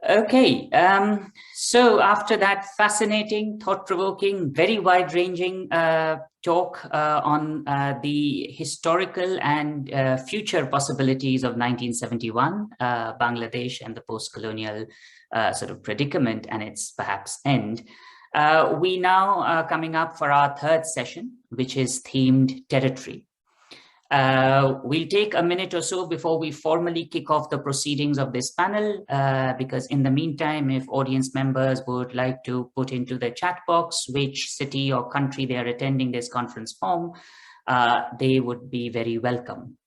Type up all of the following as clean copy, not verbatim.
Okay, so after that fascinating, thought-provoking, very wide-ranging talk on the historical and future possibilities of 1971, Bangladesh and the post-colonial sort of predicament and its perhaps end, we now are coming up for our third session, which is themed territory. We'll take a minute or so before we formally kick off the proceedings of this panel, because in the meantime, if audience members would like to put into the chat box which city or country they are attending this conference from, they would be very welcome.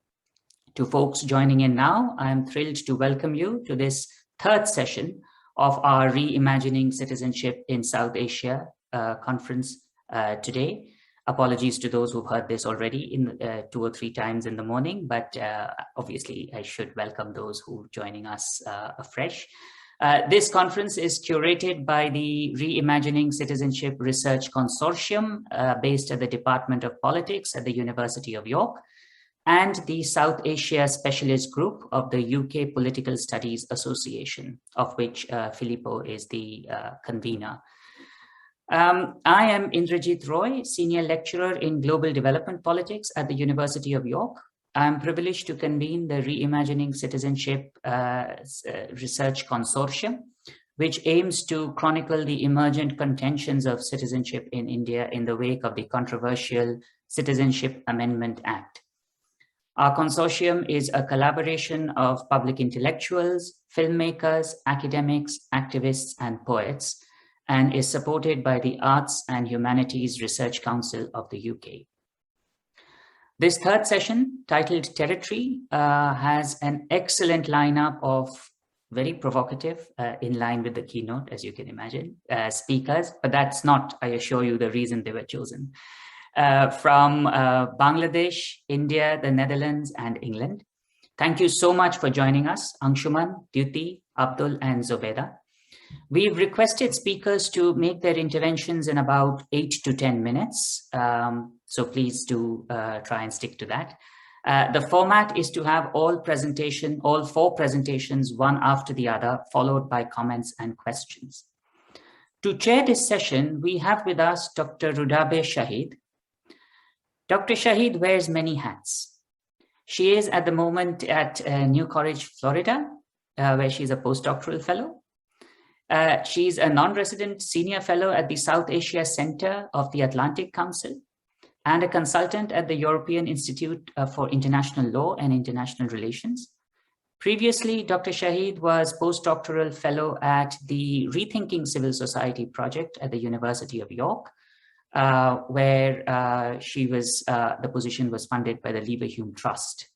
To folks joining in now, I'm thrilled to welcome you to this third session of our Reimagining Citizenship in South Asia conference today. Apologies to those who've heard this already in 2 or 3 times in the morning, but obviously I should welcome those who are joining us afresh. This conference is curated by the Reimagining Citizenship Research Consortium based at the Department of Politics at the University of York, and the South Asia Specialist Group of the UK Political Studies Association, of which Filippo is the convener. I am Indrajit Roy, Senior Lecturer in Global Development Politics at the University of York. I'm privileged to convene the Reimagining Citizenship Research Consortium, which aims to chronicle the emergent contentions of citizenship in India in the wake of the controversial Citizenship Amendment Act. Our consortium is a collaboration of public intellectuals, filmmakers, academics, activists, and poets, and is supported by the Arts and Humanities Research Council of the UK. This third session, titled Territory, has an excellent lineup of very provocative, in line with the keynote, as you can imagine, speakers, but that's not, I assure you, the reason they were chosen. From Bangladesh, India, the Netherlands, and England. Thank you so much for joining us, Angshuman, Dyuti, Abdul, and Zobaida. We've requested speakers to make their interventions in about 8 to 10 minutes, so please do try and stick to that. The format is to have all 4 presentations, one after the other, followed by comments and questions. To chair this session, we have with us Dr. Rudabeh Shahid. Dr. Shahid wears many hats. She is at the moment at New College, Florida, where she's a postdoctoral fellow. She's a non-resident senior fellow at the South Asia Center of the Atlantic Council and a consultant at the European Institute for International Law and International Relations. Previously, Dr. Shahid was postdoctoral fellow at the Rethinking Civil Society project at the University of York, where the position was funded by the Leverhulme Trust.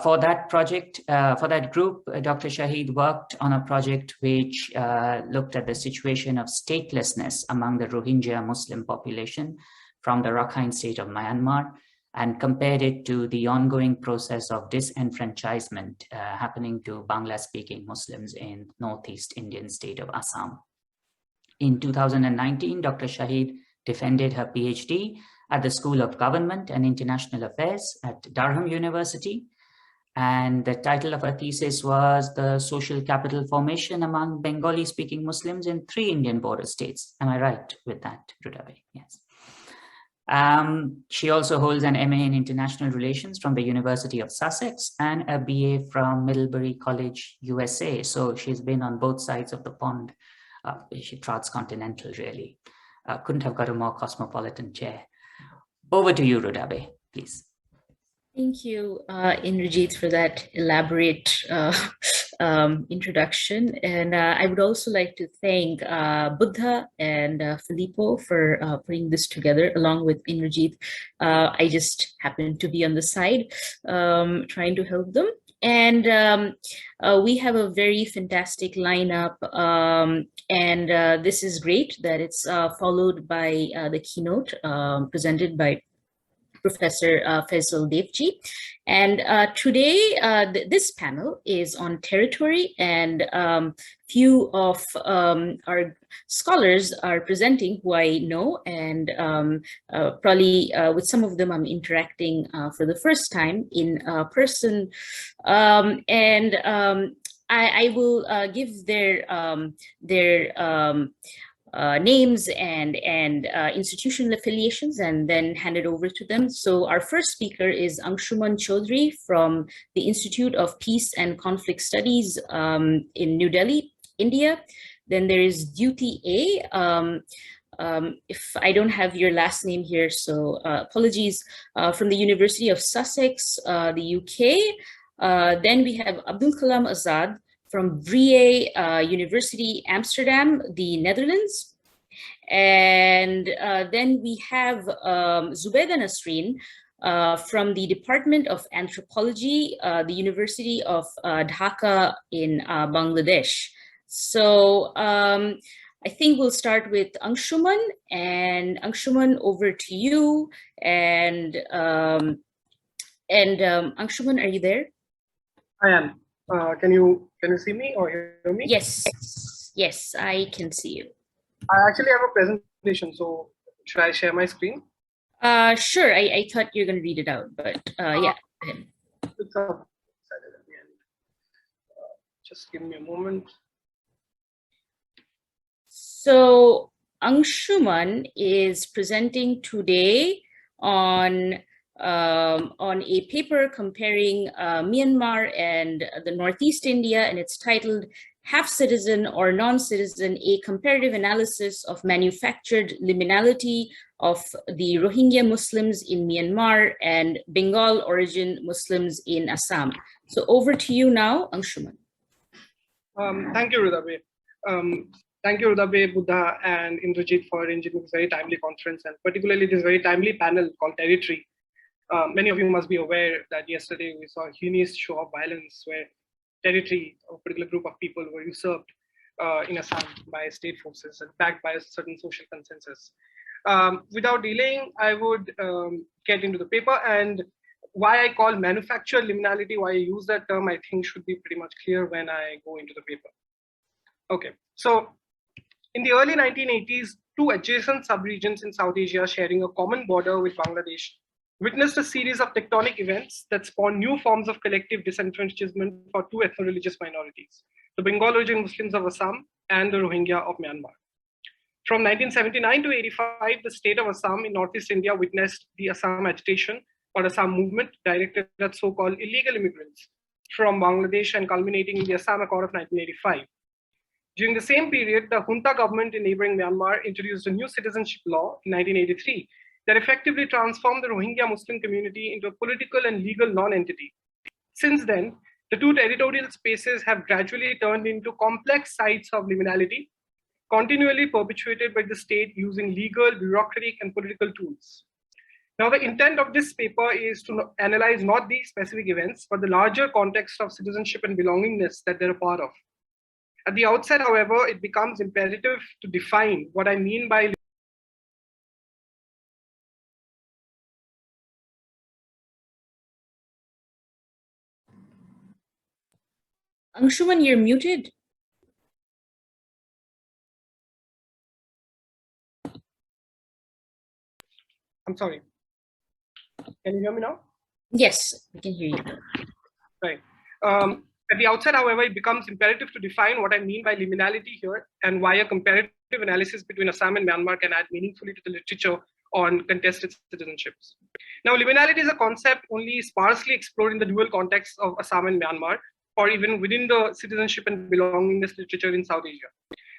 For that project, for that group, Dr. Shahid worked on a project which looked at the situation of statelessness among the Rohingya Muslim population from the Rakhine state of Myanmar and compared it to the ongoing process of disenfranchisement happening to Bangla-speaking Muslims in northeast Indian state of Assam. In 2019, Dr. Shahid defended her PhD at the School of Government and International Affairs at Durham University. And the title of her thesis was The Social Capital Formation Among Bengali-Speaking Muslims in 3 Indian border states. Am I right with that, Rudabeh? Yes. She also holds an MA in International Relations from the University of Sussex and a BA from Middlebury College, USA. So she's been on both sides of the pond. She transcontinental, really. Couldn't have got a more cosmopolitan chair. Over to you, Rudabeh, please. Thank you, Indrajit, for that elaborate introduction. And I would also like to thank Buddha and Filippo for putting this together along with Indrajit. I just happened to be on the side trying to help them. And we have a very fantastic lineup. And this is great that it's followed by the keynote presented by Professor Faisal Devji. And today, this panel is on territory, and few of our scholars are presenting who I know, and probably with some of them I'm interacting for the first time in person. I will give their names and institutional affiliations and then hand it over to them. So our first speaker is Angshuman Choudhury from the Institute of Peace and Conflict Studies in New Delhi, India. Then there is Dyuti A. If I don't have your last name here, so apologies, from the University of Sussex, the UK. Then we have Abdul Kalam Azad from Vrije Universiteit Amsterdam, the Netherlands. And then we have Zobaida Nasreen from the Department of Anthropology, the University of Dhaka in Bangladesh. So I think we'll start with Angshuman, and Angshuman, over to you. And Angshuman, are you there? I am. Can you see me or hear me? Yes, I can see you. I actually have a presentation, so should I share my screen? Sure. I thought you were going to read it out, but yeah. It's up at the end. Just give me a moment. So Angshuman is presenting today on a paper comparing Myanmar and the Northeast India, and it's titled Half Citizen or Non-Citizen, a Comparative Analysis of Manufactured Liminality of the Rohingya Muslims in Myanmar and Bengal-origin Muslims in Assam. So over to you now, Angshuman. Thank you, Rudabeh. Thank you, Rudabeh, Buddha, and Indrajit for arranging this very timely conference, and particularly this very timely panel called Territory. Many of you must be aware that yesterday we saw a heinous show of violence where territory of a particular group of people were usurped in Assam by state forces and backed by a certain social consensus. Without delaying, I would get into the paper, and why I call manufactured liminality, why I use that term, I think should be pretty much clear when I go into the paper. Okay, so in the early 1980s, two adjacent subregions in South Asia sharing a common border with Bangladesh witnessed a series of tectonic events that spawned new forms of collective disenfranchisement for two ethno-religious minorities, the Bengal-origin Muslims of Assam and the Rohingya of Myanmar. From 1979 to 85, the state of Assam in Northeast India witnessed the Assam agitation or Assam movement directed at so-called illegal immigrants from Bangladesh and culminating in the Assam Accord of 1985. During the same period, the junta government in neighboring Myanmar introduced a new citizenship law in 1983 that effectively transformed the Rohingya Muslim community into a political and legal non-entity. Since then, the two territorial spaces have gradually turned into complex sites of liminality, continually perpetuated by the state using legal, bureaucratic, and political tools. Now, the intent of this paper is to analyze not these specific events, but the larger context of citizenship and belongingness that they're a part of. At the outset, however, it becomes imperative to define what I mean by Angshuman, you're muted. I'm sorry. Can you hear me now? Yes, we can hear you. Right. At the outset, however, it becomes imperative to define what I mean by liminality here and why a comparative analysis between Assam and Myanmar can add meaningfully to the literature on contested citizenships. Now, liminality is a concept only sparsely explored in the dual context of Assam and Myanmar, or even within the citizenship and belongingness literature in South Asia.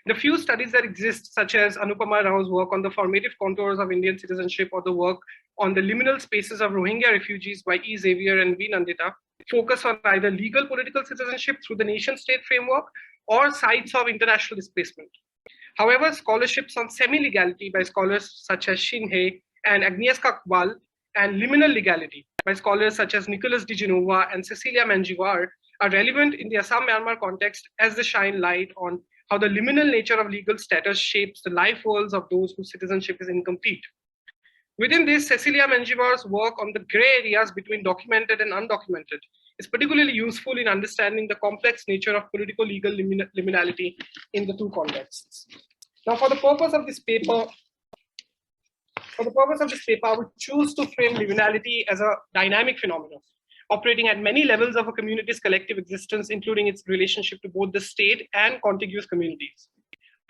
The few studies that exist, such as Anupama Rao's work on the formative contours of Indian citizenship or the work on the liminal spaces of Rohingya refugees by E. Xavier and V. Nandita, focus on either legal political citizenship through the nation-state framework or sites of international displacement. However, scholarships on semi-legality by scholars such as Shin He and Agnieszka Kowal and liminal legality by scholars such as Nicholas de Genova and Cecilia Mangivar are relevant in the Assam-Myanmar context as they shine light on how the liminal nature of legal status shapes the life worlds of those whose citizenship is incomplete. Within this, Cecilia Mangivar's work on the gray areas between documented and undocumented is particularly useful in understanding the complex nature of political legal liminality in the two contexts. Now, for the purpose of this paper, I would choose to frame liminality as a dynamic phenomenon, operating at many levels of a community's collective existence, including its relationship to both the state and contiguous communities.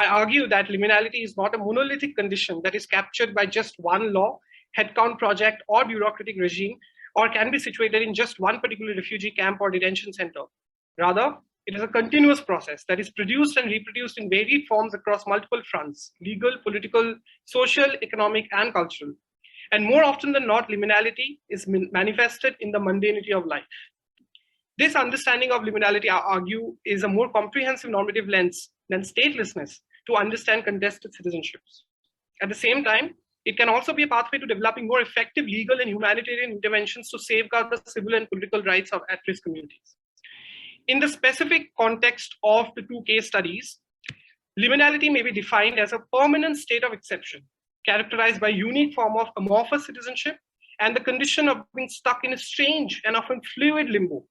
I argue that liminality is not a monolithic condition that is captured by just one law, headcount project, or bureaucratic regime, or can be situated in just one particular refugee camp or detention center. Rather, it is a continuous process that is produced and reproduced in varied forms across multiple fronts: legal, political, social, economic, and cultural. And more often than not, liminality is manifested in the mundanity of life. This understanding of liminality, I argue, is a more comprehensive normative lens than statelessness to understand contested citizenships. At the same time, it can also be a pathway to developing more effective legal and humanitarian interventions to safeguard the civil and political rights of at-risk communities. In the specific context of the two case studies, liminality may be defined as a permanent state of exception, characterized by a unique form of amorphous citizenship and the condition of being stuck in a strange and often fluid limbo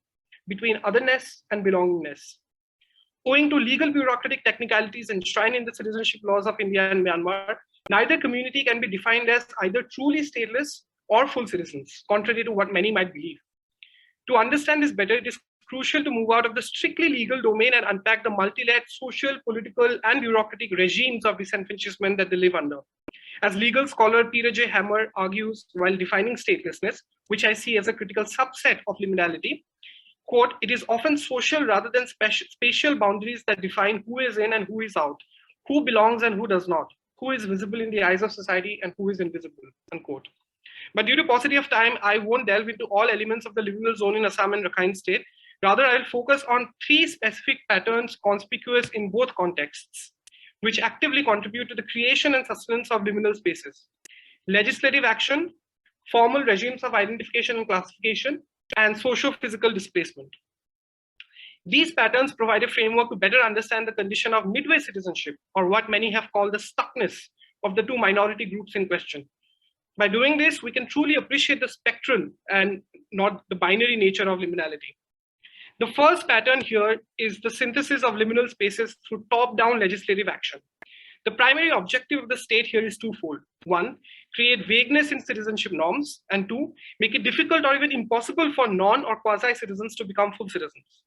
between otherness and belongingness. Owing to legal bureaucratic technicalities enshrined in the citizenship laws of India and Myanmar, neither community can be defined as either truly stateless or full citizens, contrary to what many might believe. To understand this better, it is crucial to move out of the strictly legal domain and unpack the multi-layered social, political, and bureaucratic regimes of disenfranchisement that they live under. As legal scholar Peter J. Hammer argues while defining statelessness, which I see as a critical subset of liminality, quote, "It is often social rather than spatial boundaries that define who is in and who is out, who belongs and who does not, who is visible in the eyes of society and who is invisible," unquote. But due to paucity of time, I won't delve into all elements of the liminal zone in Assam and Rakhine State. Rather, I'll focus on three specific patterns conspicuous in both contexts, which actively contribute to the creation and sustenance of liminal spaces: legislative action, formal regimes of identification and classification, and socio-physical displacement. These patterns provide a framework to better understand the condition of midway citizenship, or what many have called the stuckness of the two minority groups in question. By doing this, we can truly appreciate the spectral and not the binary nature of liminality. The first pattern here is the synthesis of liminal spaces through top-down legislative action. The primary objective of the state here is twofold. One, create vagueness in citizenship norms, and two, make it difficult or even impossible for non or quasi-citizens to become full citizens.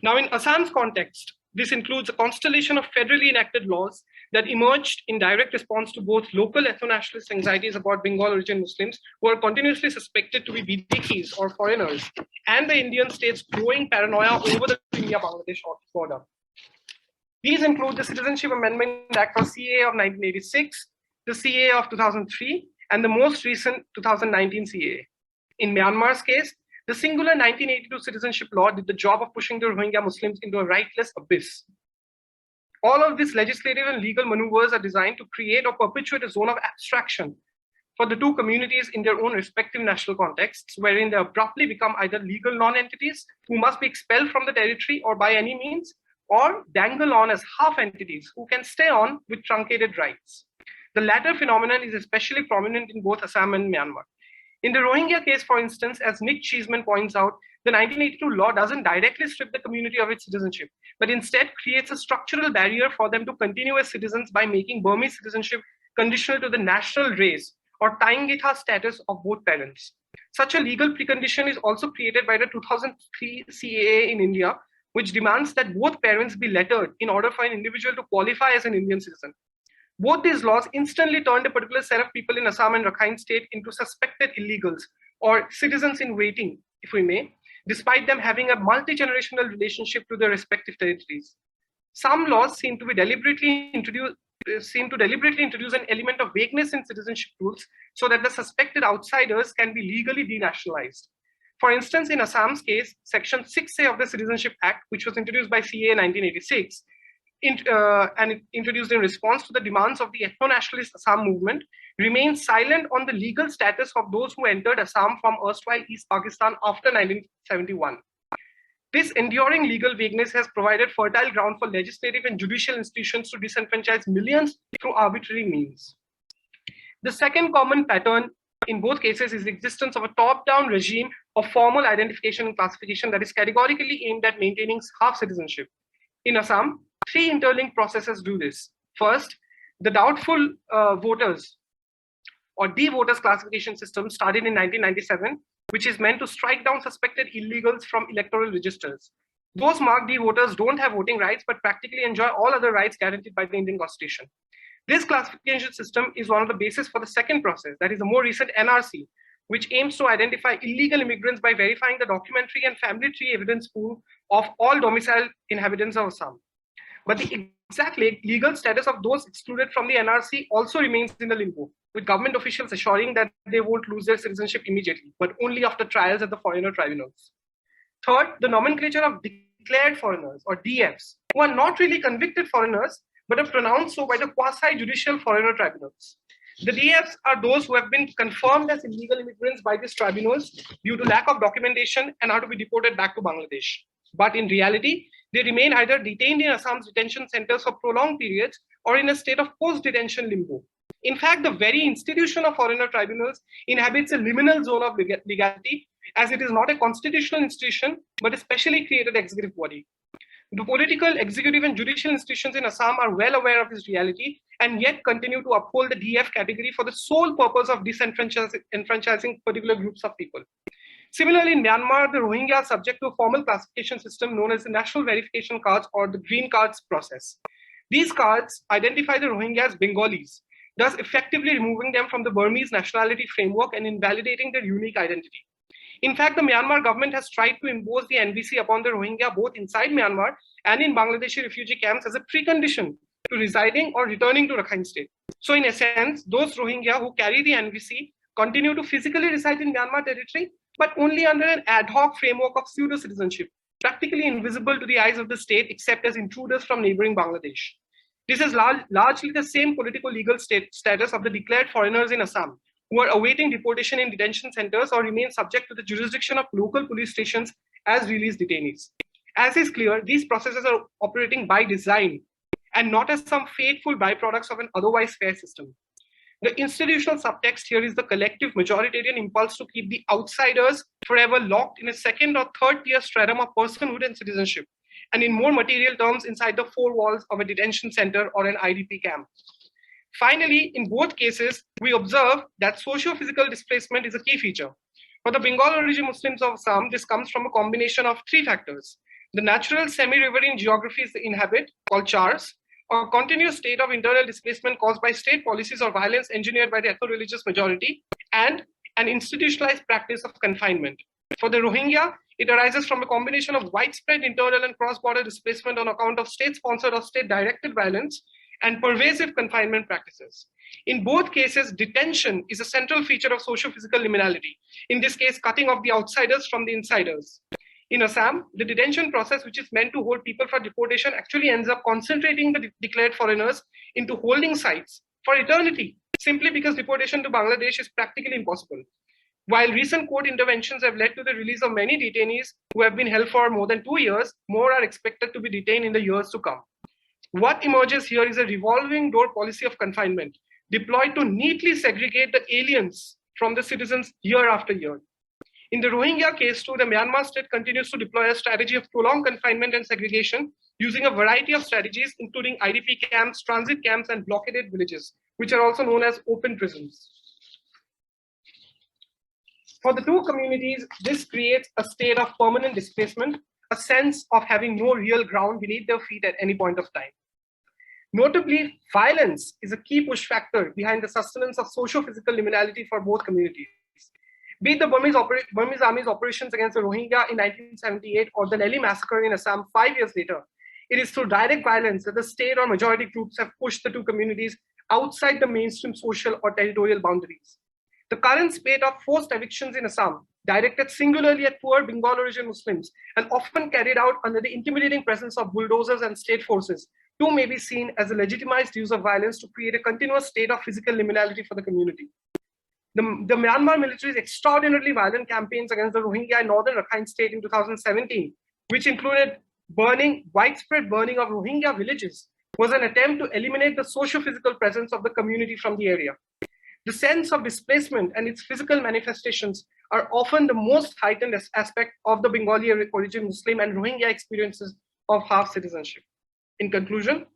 Now, in Assam's context, this includes a constellation of federally enacted laws that emerged in direct response to both local ethno-nationalist anxieties about Bengal-origin Muslims who are continuously suspected to be Bidekis or foreigners, and the Indian state's growing paranoia over the India-Bangladesh border. These include the Citizenship Amendment Act or CA of 1986, the CA of 2003, and the most recent 2019 CA. In Myanmar's case, the singular 1982 citizenship law did the job of pushing the Rohingya Muslims into a rightless abyss. All of these legislative and legal maneuvers are designed to create or perpetuate a zone of abstraction for the two communities in their own respective national contexts, wherein they abruptly become either legal non-entities who must be expelled from the territory or by any means, or dangle on as half entities who can stay on with truncated rights. The latter phenomenon is especially prominent in both Assam and Myanmar. In the Rohingya case, for instance, as Nick Cheeseman points out, the 1982 law doesn't directly strip the community of its citizenship, but instead creates a structural barrier for them to continue as citizens by making Burmese citizenship conditional to the national race or Taingitha status of both parents. Such a legal precondition is also created by the 2003 CAA in India, which demands that both parents be lettered in order for an individual to qualify as an Indian citizen. Both these laws instantly turned a particular set of people in Assam and Rakhine State into suspected illegals, or citizens in waiting, if we may, despite them having a multi-generational relationship to their respective territories. Some laws seem to deliberately introduce an element of vagueness in citizenship rules so that the suspected outsiders can be legally denationalized. For instance, in Assam's case, Section 6A of the Citizenship Act, which was introduced by CA in 1986, and it introduced in response to the demands of the ethno-nationalist Assam movement, remains silent on the legal status of those who entered Assam from erstwhile East Pakistan after 1971. This enduring legal vagueness has provided fertile ground for legislative and judicial institutions to disenfranchise millions through arbitrary means. The second common pattern in both cases is the existence of a top-down regime of formal identification and classification that is categorically aimed at maintaining half citizenship. In Assam, three interlinked processes do this. First, the doubtful voters or D-voters classification system started in 1997 which is meant to strike down suspected illegals from electoral registers. Those Mark D voters don't have voting rights, but practically enjoy all other rights guaranteed by the Indian Constitution. This classification system is one of the bases for the second process, that is the more recent NRC, which aims to identify illegal immigrants by verifying the documentary and family tree evidence pool of all domiciled inhabitants of Assam. But the exact legal status of those excluded from the NRC also remains in the limbo, with government officials assuring that they won't lose their citizenship immediately, but only after trials at the foreigner tribunals. Third, the nomenclature of declared foreigners, or DFs, who are not really convicted foreigners, but are pronounced so by the quasi-judicial foreigner tribunals. The DFs are those who have been confirmed as illegal immigrants by these tribunals due to lack of documentation and are to be deported back to Bangladesh. But in reality, they remain either detained in Assam's detention centers for prolonged periods or in a state of post-detention limbo. In fact, the very institution of foreigner tribunals inhabits a liminal zone of legality, as it is not a constitutional institution, but a specially created executive body. The political, executive, and judicial institutions in Assam are well aware of this reality and yet continue to uphold the DF category for the sole purpose of disenfranchising particular groups of people. Similarly, in Myanmar, the Rohingya are subject to a formal classification system known as the National Verification Cards, or the Green Cards process. These cards identify the Rohingya as Bengalis, thus effectively removing them from the Burmese nationality framework and invalidating their unique identity. In fact, the Myanmar government has tried to impose the NVC upon the Rohingya both inside Myanmar and in Bangladeshi refugee camps as a precondition to residing or returning to Rakhine State. So in essence, those Rohingya who carry the NVC continue to physically reside in Myanmar territory, but only under an ad hoc framework of pseudo-citizenship, practically invisible to the eyes of the state except as intruders from neighboring Bangladesh. This is largely the same political legal status of the declared foreigners in Assam, who are awaiting deportation in detention centers or remain subject to the jurisdiction of local police stations as released detainees. As is clear, these processes are operating by design and not as some fateful byproducts of an otherwise fair system. The institutional subtext here is the collective majoritarian impulse to keep the outsiders forever locked in a second or third tier stratum of personhood and citizenship, and in more material terms, inside the four walls of a detention center or an IDP camp. Finally, in both cases, we observe that socio-physical displacement is a key feature. For the Bengal-origin Muslims of Assam, this comes from a combination of three factors: the natural semi-riverine geographies they inhabit, called chars, a continuous state of internal displacement caused by state policies or violence engineered by the ethno-religious majority, and an institutionalized practice of confinement. For the Rohingya, it arises from a combination of widespread internal and cross-border displacement on account of state-sponsored or state-directed violence and pervasive confinement practices. In both cases, detention is a central feature of socio-physical liminality, in this case, cutting off the outsiders from the insiders. In Assam, the detention process, which is meant to hold people for deportation, actually ends up concentrating the declared foreigners into holding sites for eternity, simply because deportation to Bangladesh is practically impossible. While recent court interventions have led to the release of many detainees who have been held for more than 2 years, more are expected to be detained in the years to come. What emerges here is a revolving door policy of confinement, deployed to neatly segregate the aliens from the citizens year after year. In the Rohingya case too, the Myanmar state continues to deploy a strategy of prolonged confinement and segregation using a variety of strategies, including IDP camps, transit camps, and blockaded villages, which are also known as open prisons. For the two communities, this creates a state of permanent displacement, a sense of having no real ground beneath their feet at any point of time. Notably, violence is a key push factor behind the sustenance of socio-physical liminality for both communities. Be it the Burmese Army's operations against the Rohingya in 1978 or the Delhi massacre in Assam 5 years later, it is through direct violence that the state or majority groups have pushed the two communities outside the mainstream social or territorial boundaries. The current spate of forced evictions in Assam, directed singularly at poor Bengal-origin Muslims and often carried out under the intimidating presence of bulldozers and state forces, too may be seen as a legitimized use of violence to create a continuous state of physical liminality for the community. The Myanmar military's extraordinarily violent campaigns against the Rohingya in northern Rakhine State in 2017, which included widespread burning of Rohingya villages, was an attempt to eliminate the socio-physical presence of the community from the area. The sense of displacement and its physical manifestations are often the most heightened aspect of the Bengali origin Muslim and Rohingya experiences of half citizenship. In conclusion,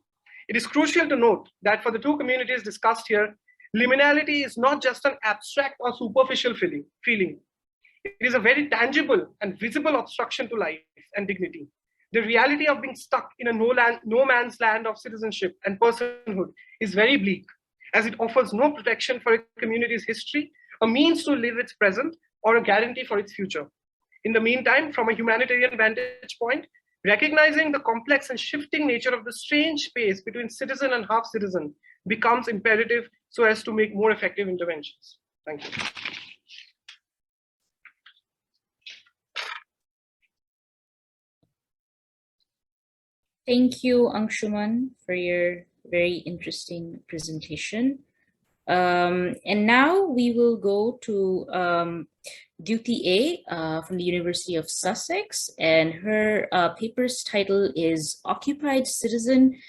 it is crucial to note that for the two communities discussed here, liminality is not just an abstract or superficial feeling. It is a very tangible and visible obstruction to life and dignity. The reality of being stuck in a no man's land of citizenship and personhood is very bleak, as it offers no protection for a community's history, a means to live its present, or a guarantee for its future. In the meantime, from a humanitarian vantage point, recognizing the complex and shifting nature of the strange space between citizen and half-citizen becomes imperative so as to make more effective interventions. Thank you. Thank you, Angshuman, for your very interesting presentation. And now we will go to Dyuti A from the University of Sussex, and her paper's title is Occupied Citizen,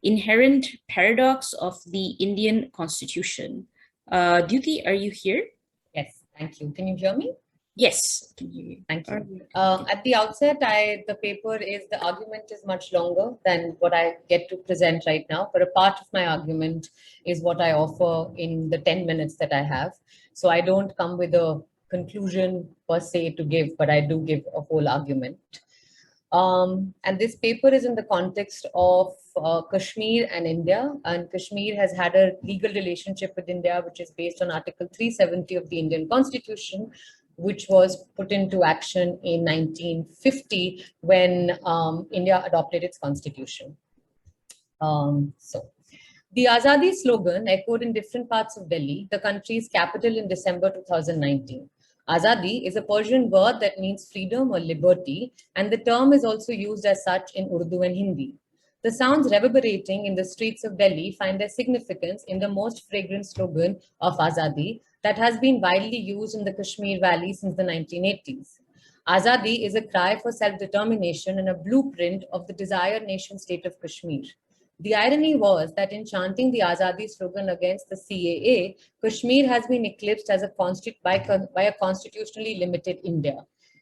Inherent Paradox of the Indian Constitution. Dyuti, are you here? Yes, thank you. Can you hear me? Yes, I can hear you. Thank you. At the outset, the argument is much longer than what I get to present right now, but a part of my argument is what I offer in the 10 minutes that I have. So I don't come with a conclusion per se to give, but I do give a whole argument. And this paper is in the context of Kashmir and India, and Kashmir has had a legal relationship with India, which is based on Article 370 of the Indian Constitution, which was put into action in 1950 when India adopted its constitution. The Azadi slogan echoed in different parts of Delhi, the country's capital, in December 2019. Azadi is a Persian word that means freedom or liberty, and the term is also used as such in Urdu and Hindi. The sounds reverberating in the streets of Delhi find their significance in the most fragrant slogan of Azadi that has been widely used in the Kashmir Valley since the 1980s. Azadi is a cry for self-determination and a blueprint of the desired nation-state of Kashmir. The irony was that in chanting the Azadi slogan against the CAA, Kashmir has been eclipsed as by a constitutionally limited India.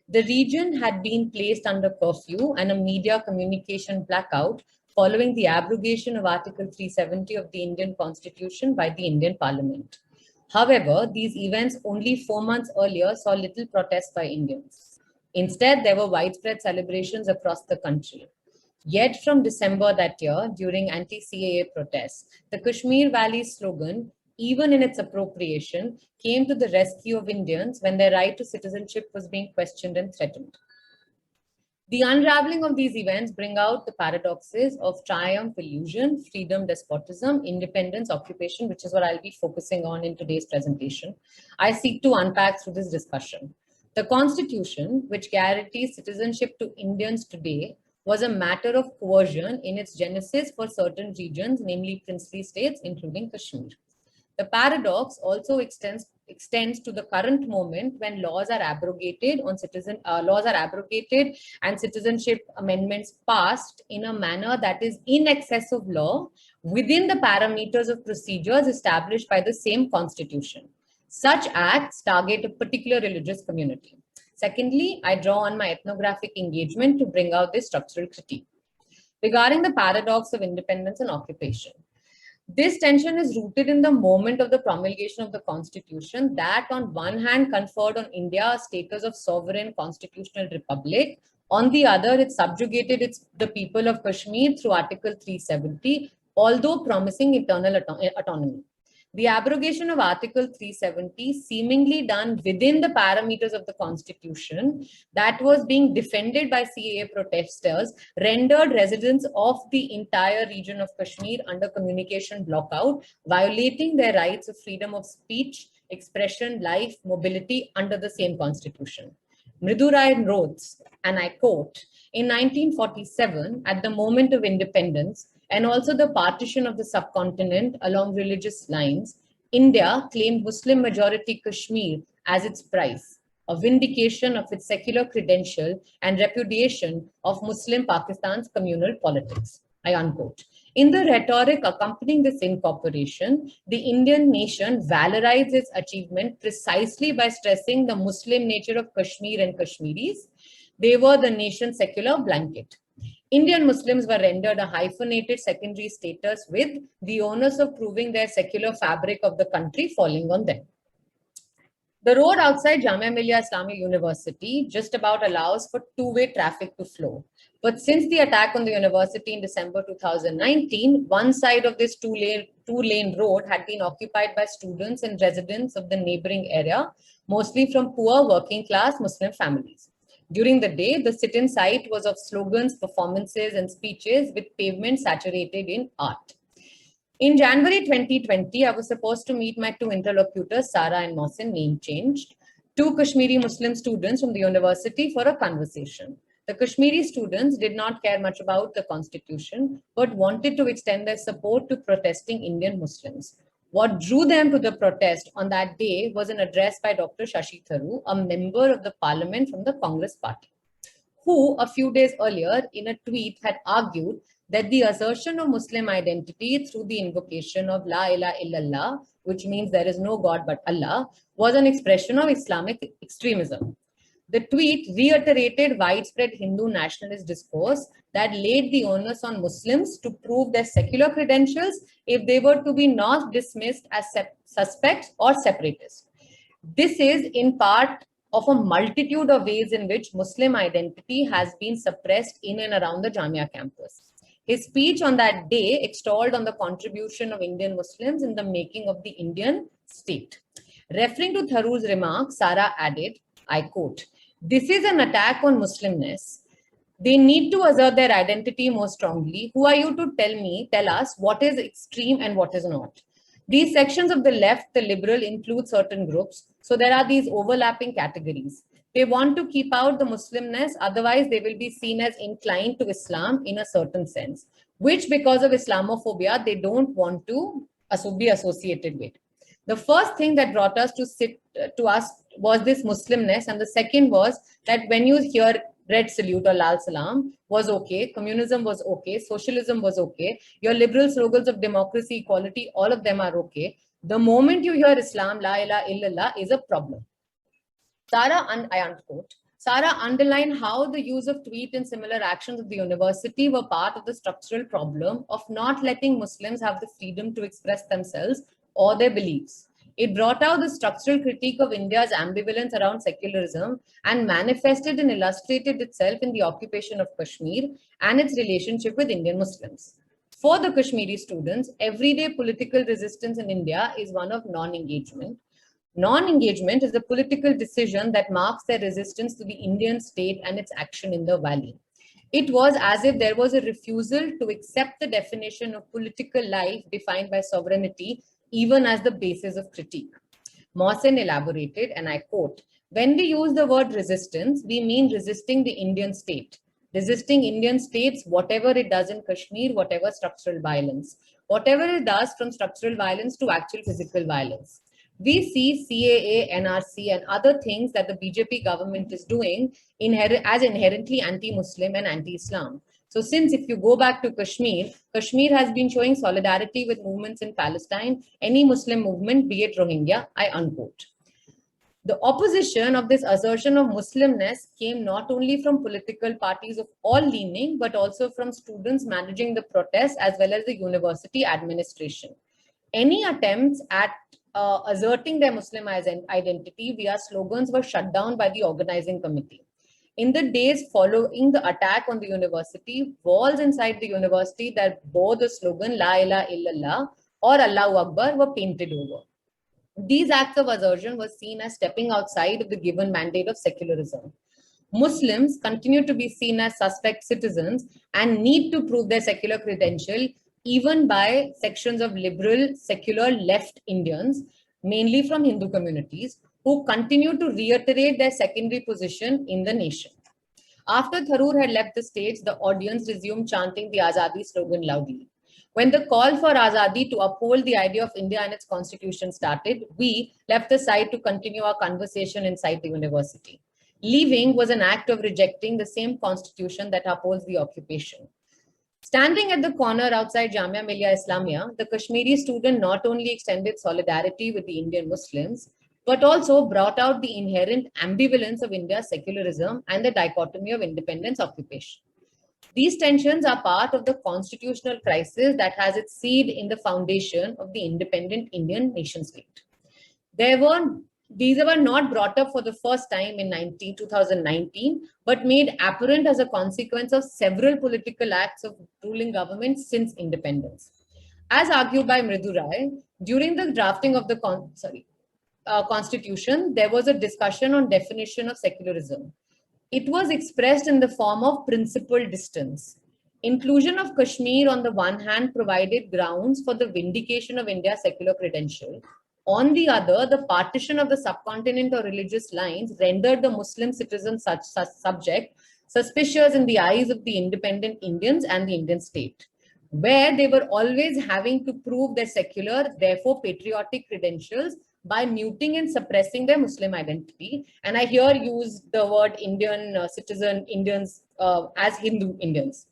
The region had been placed under curfew and a media communication blackout following the abrogation of Article 370 of the Indian Constitution by the Indian Parliament. However, these events only 4 months earlier saw little protest by Indians. Instead, there were widespread celebrations across the country. Yet from December that year, during anti-CAA protests, the Kashmir Valley slogan, even in its appropriation, came to the rescue of Indians when their right to citizenship was being questioned and threatened. The unraveling of these events bring out the paradoxes of triumph, illusion, freedom, despotism, independence, occupation, which is what I'll be focusing on in today's presentation. I seek to unpack through this discussion. The Constitution, which guarantees citizenship to Indians today, was a matter of coercion in its genesis for certain regions, namely princely states, including Kashmir. The paradox also extends to the current moment when laws are abrogated and citizenship amendments passed in a manner that is in excess of law within the parameters of procedures established by the same constitution. Such acts target a particular religious community. Secondly, I draw on my ethnographic engagement to bring out this structural critique. Regarding the paradox of independence and occupation, this tension is rooted in the moment of the promulgation of the Constitution that on one hand conferred on India a status of sovereign constitutional republic, on the other it subjugated the people of Kashmir through Article 370, although promising eternal autonomy. The abrogation of Article 370, seemingly done within the parameters of the Constitution that was being defended by CAA protesters, rendered residents of the entire region of Kashmir under communication blockout, violating their rights of freedom of speech, expression, life, mobility under the same Constitution. Mridurai wrote, and I quote, in 1947, at the moment of independence, and also the partition of the subcontinent along religious lines, India claimed Muslim majority Kashmir as its prize, a vindication of its secular credential and repudiation of Muslim Pakistan's communal politics. I unquote. In the rhetoric accompanying this incorporation, the Indian nation valorized its achievement precisely by stressing the Muslim nature of Kashmir and Kashmiris. They were the nation's secular blanket. Indian Muslims were rendered a hyphenated secondary status, with the onus of proving their secular fabric of the country falling on them. The road outside Jamia Millia Islamic University just about allows for two-way traffic to flow. But since the attack on the university in December 2019, one side of this two-lane road had been occupied by students and residents of the neighboring area, mostly from poor working-class Muslim families. During the day, the sit-in site was of slogans, performances, and speeches with pavement saturated in art. In January 2020, I was supposed to meet my two interlocutors, Sara and Mohsin, name changed, two Kashmiri Muslim students from the university for a conversation. The Kashmiri students did not care much about the constitution, but wanted to extend their support to protesting Indian Muslims. What drew them to the protest on that day was an address by Dr. Shashi Tharoor, a member of the parliament from the Congress party, who a few days earlier in a tweet had argued that the assertion of Muslim identity through the invocation of La ilaha illallah, which means there is no God but Allah, was an expression of Islamic extremism. The tweet reiterated widespread Hindu nationalist discourse that laid the onus on Muslims to prove their secular credentials if they were to be not dismissed as suspects or separatists. This is in part of a multitude of ways in which Muslim identity has been suppressed in and around the Jamia campus. His speech on that day extolled on the contribution of Indian Muslims in the making of the Indian state. Referring to Tharoor's remarks, Sara added, I quote, "This is an attack on Muslimness. They need to assert their identity more strongly. Who are you to tell us what is extreme and what is not? These sections of the left, the liberal, include certain groups. So there are these overlapping categories. They want to keep out the Muslimness, otherwise they will be seen as inclined to Islam in a certain sense, which because of Islamophobia, they don't want to be associated with. The first thing that brought us to us was this Muslimness, and the second was that when you hear Red Salute or Lal Salam was okay, communism was okay, socialism was okay, your liberal slogans of democracy, equality, all of them are okay. The moment you hear Islam, La ilaha illallah, is a problem. Sara underlined how the use of tweet and similar actions of the university were part of the structural problem of not letting Muslims have the freedom to express themselves or their beliefs. It brought out the structural critique of India's ambivalence around secularism and manifested and illustrated itself in the occupation of Kashmir and its relationship with Indian Muslims. For the Kashmiri students, everyday political resistance in India is one of non-engagement. Non-engagement is a political decision that marks their resistance to the Indian state and its action in the valley. It was as if there was a refusal to accept the definition of political life defined by sovereignty, even as the basis of critique. Mohsin elaborated, and I quote, "When we use the word resistance, we mean resisting the Indian state. Resisting Indian states, whatever it does in Kashmir, whatever structural violence, whatever it does from structural violence to actual physical violence. We see CAA, NRC, and other things that the BJP government is doing as inherently anti-Muslim and anti-Islam. So since if you go back to Kashmir, Kashmir has been showing solidarity with movements in Palestine, any Muslim movement, be it Rohingya, I unquote." The opposition of this assertion of Muslimness came not only from political parties of all leaning, but also from students managing the protests as well as the university administration. Any attempts at asserting their Muslim identity via slogans were shut down by the organizing committee. In the days following the attack on the university, walls inside the university that bore the slogan La ilaha illallah or Allahu Akbar were painted over. These acts of assertion were seen as stepping outside of the given mandate of secularism. Muslims continue to be seen as suspect citizens and need to prove their secular credential even by sections of liberal, secular left Indians, mainly from Hindu communities, who continue to reiterate their secondary position in the nation. After Tharoor had left the stage, the audience resumed chanting the Azadi slogan loudly. When the call for Azadi to uphold the idea of India and its constitution started, we left the side to continue our conversation inside the university. Leaving was an act of rejecting the same constitution that upholds the occupation. Standing at the corner outside Jamia Millia Islamia, the Kashmiri student not only extended solidarity with the Indian Muslims, but also brought out the inherent ambivalence of India's secularism and the dichotomy of independence occupation. These tensions are part of the constitutional crisis that has its seed in the foundation of the independent Indian nation state. There were These were not brought up for the first time in 2019, but made apparent as a consequence of several political acts of ruling governments since independence. As argued by Mridu Rai, during the drafting of the constitution, there was a discussion on definition of secularism. It was expressed in the form of principal distance. Inclusion of Kashmir on the one hand provided grounds for the vindication of India's secular credential. On the other, the partition of the subcontinent or religious lines rendered the Muslim citizen such subject suspicious in the eyes of the independent Indians and the Indian state, where they were always having to prove their secular, therefore patriotic credentials by muting and suppressing their Muslim identity. And I here use the word Indian citizen Indians as Hindu Indians.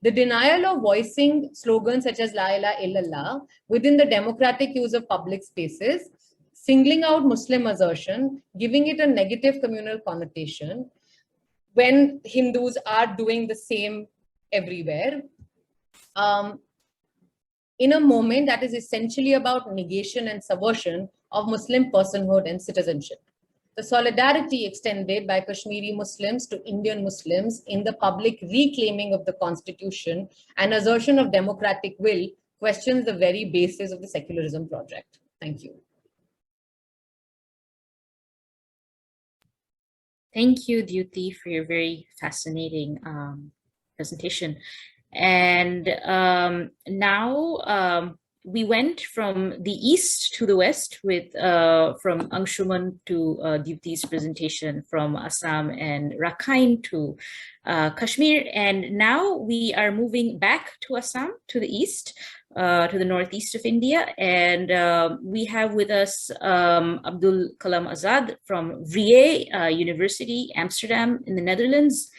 The denial of voicing slogans such as La ilaha illallah within the democratic use of public spaces, singling out Muslim assertion, giving it a negative communal connotation when Hindus are doing the same everywhere, in a moment that is essentially about negation and subversion of Muslim personhood and citizenship. The solidarity extended by Kashmiri Muslims to Indian Muslims in the public reclaiming of the constitution and assertion of democratic will questions the very basis of the secularism project. Thank you. Thank you, Dyuti, for your very fascinating presentation. And now we went from the east to the west with from Angshuman to Dyuti's presentation, from Assam and Rakhine to Kashmir. And now we are moving back to Assam, to the east, to the northeast of India. And we have with us Abdul Kalam Azad from Vrije Universiteit Amsterdam in the Netherlands.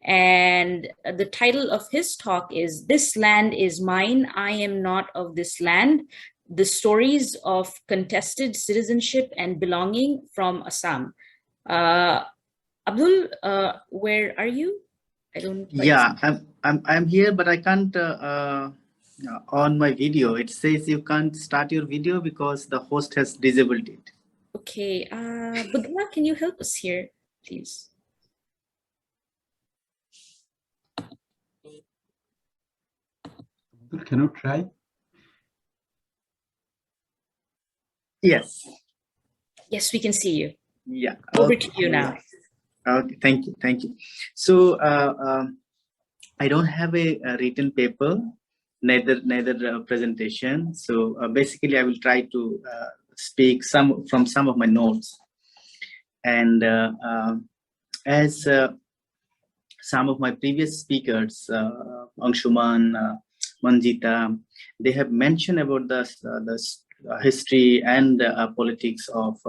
And the title of his talk is "This Land is Mine, I Am Not of This Land, The Stories of Contested Citizenship and Belonging from Assam." Abdul, where are you? I don't quite see. I'm here, but I can't on my video. It says you can't start your video because the host has disabled it. Okay, Buddha, can you help us here, please? Can you try? Yes. Yes, we can see you. Yeah. Over to you now. Okay, thank you. Thank you. So I don't have a written paper, neither presentation. So basically, I will try to speak from some of my notes. And as some of my previous speakers, Angshuman, Manjita, they have mentioned about the history and politics of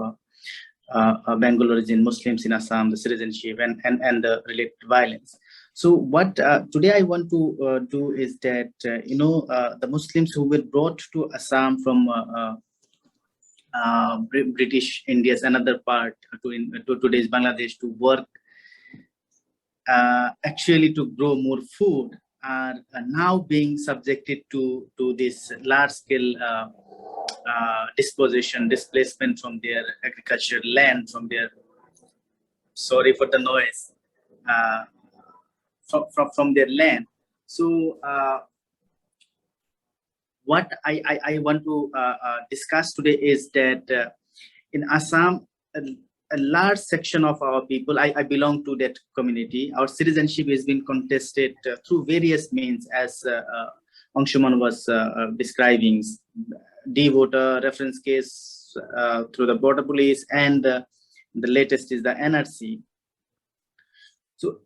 Bengal-origin Muslims in Assam, the citizenship and the related violence. So what today I want to do is that, the Muslims who were brought to Assam from British India's another part to today's Bangladesh to work, actually to grow more food, are now being subjected to this large-scale displacement from their agricultural land, from their, sorry for the noise, from their land. So what I want to discuss today is that in Assam, a large section of our people, I belong to that community, our citizenship has been contested through various means, as Angshuman was describing, D-voter, reference case, through the border police, and the latest is the NRC. So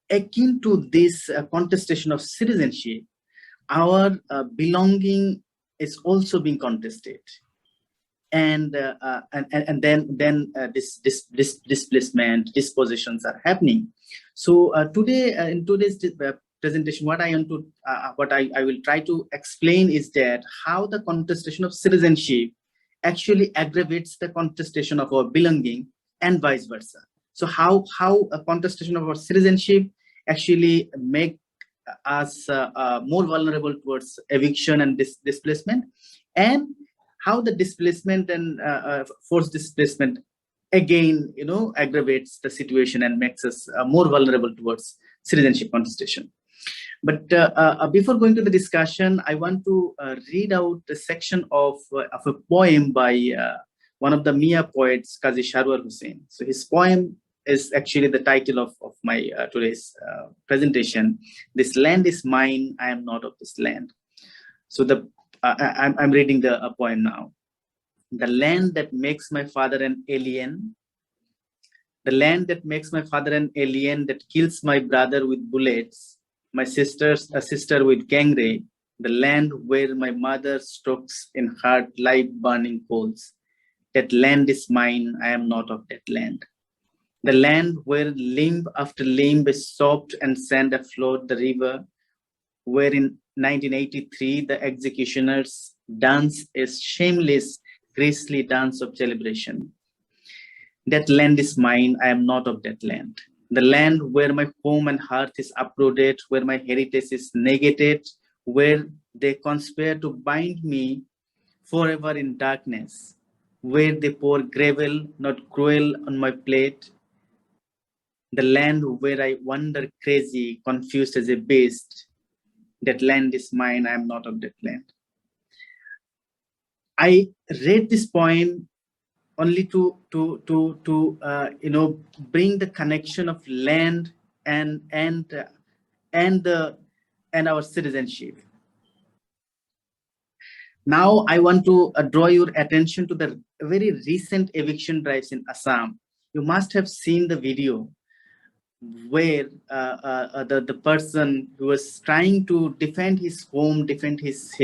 akin to this contestation of citizenship, our belonging is also being contested. And then this displacement, dispositions are happening. So today, in today's presentation, what I will try to explain is that how the contestation of citizenship actually aggravates the contestation of our belonging and vice versa. So how a contestation of our citizenship actually make us more vulnerable towards eviction and displacement, and how the displacement and forced displacement again, aggravates the situation and makes us more vulnerable towards citizenship contestation. But before going to the discussion, I want to read out a section of a poem by one of the Mia poets, Qazi Sharwar Hussain. So his poem is actually the title of my today's presentation. This land is mine, I am not of this land. So I'm reading the poem now. The land that makes my father an alien, the land that makes my father an alien, that kills my brother with bullets, my sister's a sister with gangrene, the land where my mother strokes in heart live burning coals. That land is mine, I am not of that land. The land where limb after limb is sopped and sand afloat the river, where in 1983 the executioners dance a shameless, grisly dance of celebration. That land is mine, I am not of that land. The land where my home and hearth is uprooted, where my heritage is negated, where they conspire to bind me forever in darkness, where they pour gravel, not cruel, on my plate. The land where I wander crazy, confused as a beast. That land is mine, I am not of that land. I read this poem only to bring the connection of land and our citizenship. Now I want to draw your attention to the very recent eviction drives in Assam. You must have seen the video where the person who was trying to defend his home, defend his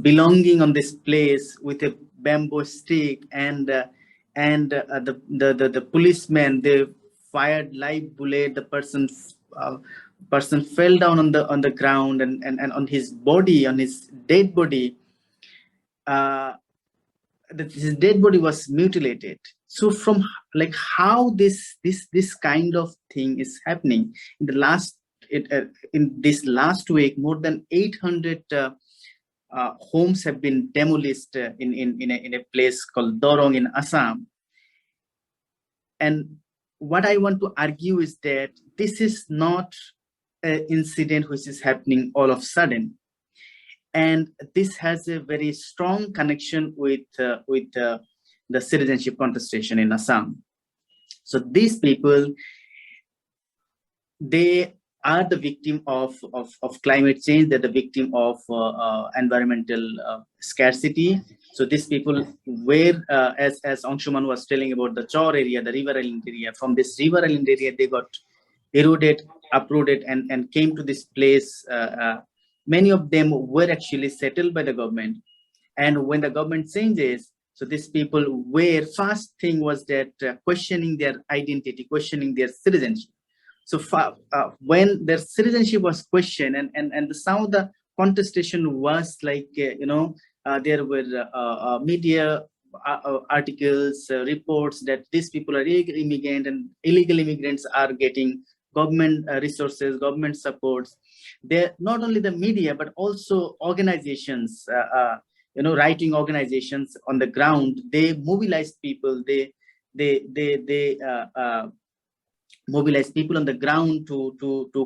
belonging on this place with a bamboo stick, and the policemen, they fired live bullet. The person fell down on the ground, and on his body, on his dead body, his dead body was mutilated. So from like how this kind of thing is happening in the in this last week, more than 800 homes have been demolished in a place called Dorong in Assam. And what I want to argue is that this is not an incident which is happening all of a sudden. And this has a very strong connection with the citizenship contestation in Assam. So these people, they are the victim of climate change. They're the victim of environmental scarcity. So these people were, as Angshuman was telling about the Chor area, the river island area, from this river island area, they got eroded, uprooted, and came to this place. Many of them were actually settled by the government. And when the government changes, so these people were, first thing was that questioning their identity, questioning their citizenship. So when their citizenship was questioned, and some of the contestation was like, there were media articles, reports that these people are illegal immigrants, and illegal immigrants are getting government resources, government supports. They're not only the media, but also organizations, writing organizations on the ground. They mobilize people. They mobilize people on the ground to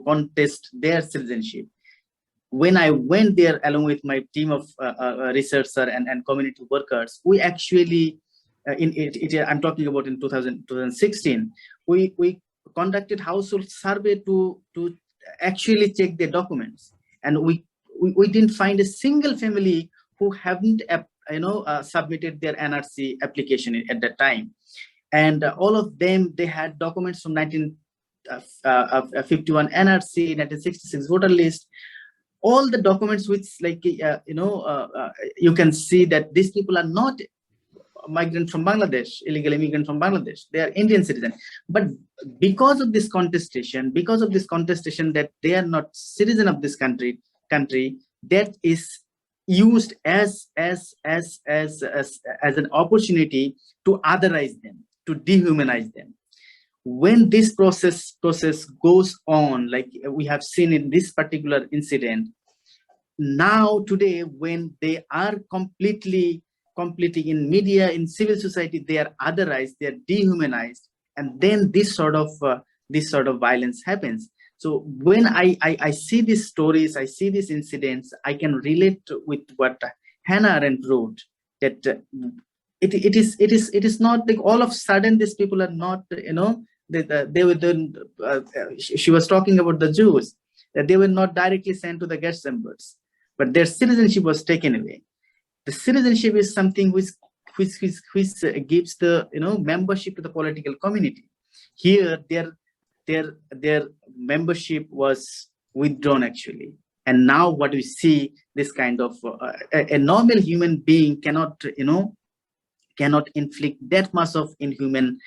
contest their citizenship. When I went there along with my team of researchers and community workers, we actually, I'm talking about in 2016, we conducted household survey to actually check their documents, and we didn't find a single family who haven't submitted their NRC application at that time. And all of them, they had documents from 1951 NRC, 1966 voter list, all the documents which, like, you can see that these people are not migrant from Bangladesh, illegal immigrant from Bangladesh. They are Indian citizens. But because of this contestation, that they are not citizen of this country, that is used as an opportunity to otherize them, to dehumanize them. When this process goes on, like we have seen in this particular incident, now today, when they are completely completely in media, in civil society, they are otherized, they are dehumanized, and then this sort of violence happens. So when I see these stories, I see these incidents, I can relate with what Hannah Arendt wrote, that it is not like all of a sudden these people are not, they were she was talking about the Jews, that they were not directly sent to the gas chambers, but their citizenship was taken away. The citizenship is something which gives the membership to the political community. Here their membership was withdrawn actually, and now what we see, this kind of a normal human being cannot inflict that much of inhuman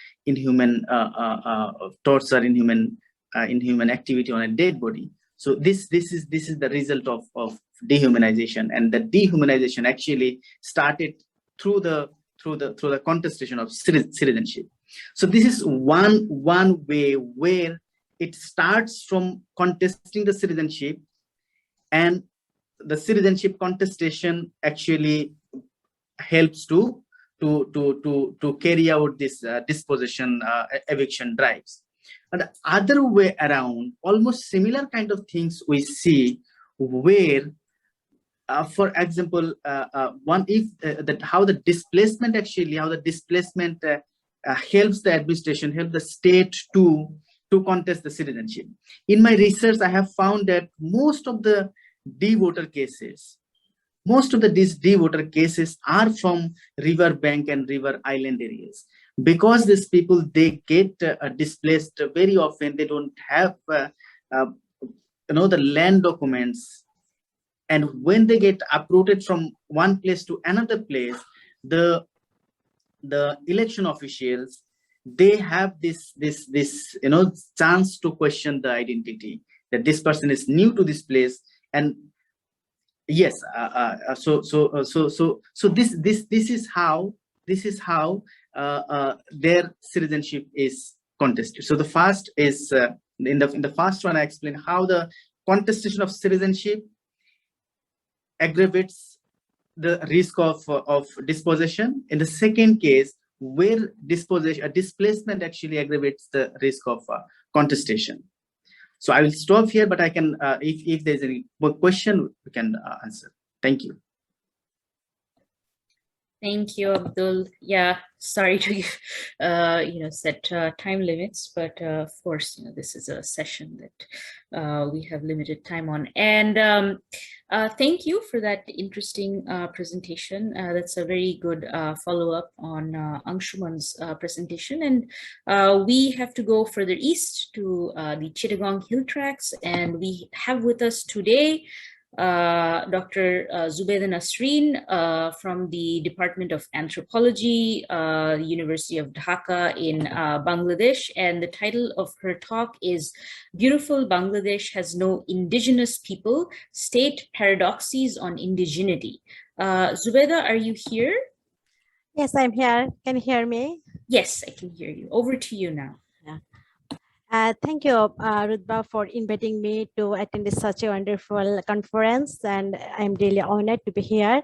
torture, inhuman activity on a dead body. So this is the result of dehumanization, and the dehumanization actually started through the contestation of citizenship. So this is one way where it starts from contesting the citizenship, and the citizenship contestation actually helps to carry out this dispossession, eviction drives. And the other way around, almost similar kind of things we see where, for example, how the displacement helps the administration, help the state to contest the citizenship. In my research, I have found that most of the de-voter cases are from river bank and river island areas, because these people, they get displaced very often. They don't have the land documents, and when they get uprooted from one place to another place, the election officials, they have this chance to question the identity, that this person is new to this place. And yes, so this is how their citizenship is contested. So the first is in the first one, I explained how the contestation of citizenship aggravates the risk of dispossession. In the second case, where displacement actually aggravates the risk of contestation. So I will stop here, but I can, if there's any more question, we can answer. Thank you. Thank you, Abdul. Yeah, sorry to give, set time limits, but of course, this is a session that we have limited time on. And thank you for that interesting presentation. That's a very good follow-up on Angshuman's presentation. And we have to go further east to the Chittagong Hill Tracts, and we have with us today Dr. Zobaida Nasreen from the Department of Anthropology, University of Dhaka in Bangladesh. And the title of her talk is Beautiful Bangladesh Has No Indigenous People, State Paradoxes on Indigeneity. Zobaida, are you here? Yes, I'm here. Can you hear me? Yes, I can hear you. Over to you now. Thank you, Rudabeh, for inviting me to attend such a wonderful conference, and I'm really honored to be here.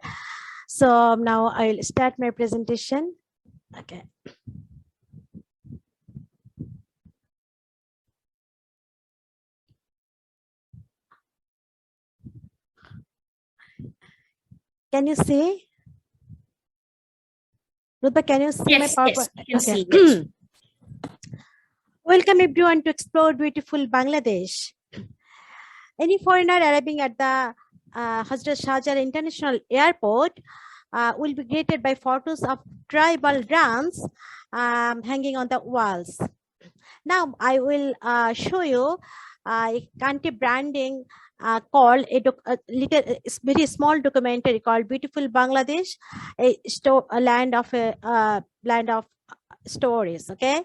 So now I'll start my presentation. Okay. Can you see? Rudabeh, can you see yes, my PowerPoint? Yes, I can see. Yes. Welcome everyone to explore beautiful Bangladesh. Any foreigner arriving at the Hazrat Shahjahan International Airport will be greeted by photos of tribal dance hanging on the walls. Now I will show you a country branding called a very small documentary called Beautiful Bangladesh, a land of stories. Okay.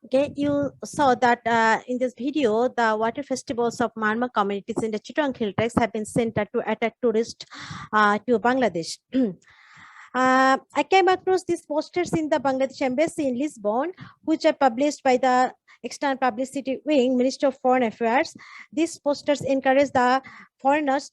Okay, you saw that in this video, the water festivals of Myanmar communities in the Chittagong Hill Tracts have been sent to attract tourists to Bangladesh. I came across these posters in the Bangladesh Embassy in Lisbon, which are published by the External Publicity Wing, Ministry of Foreign Affairs. These posters encourage the foreigners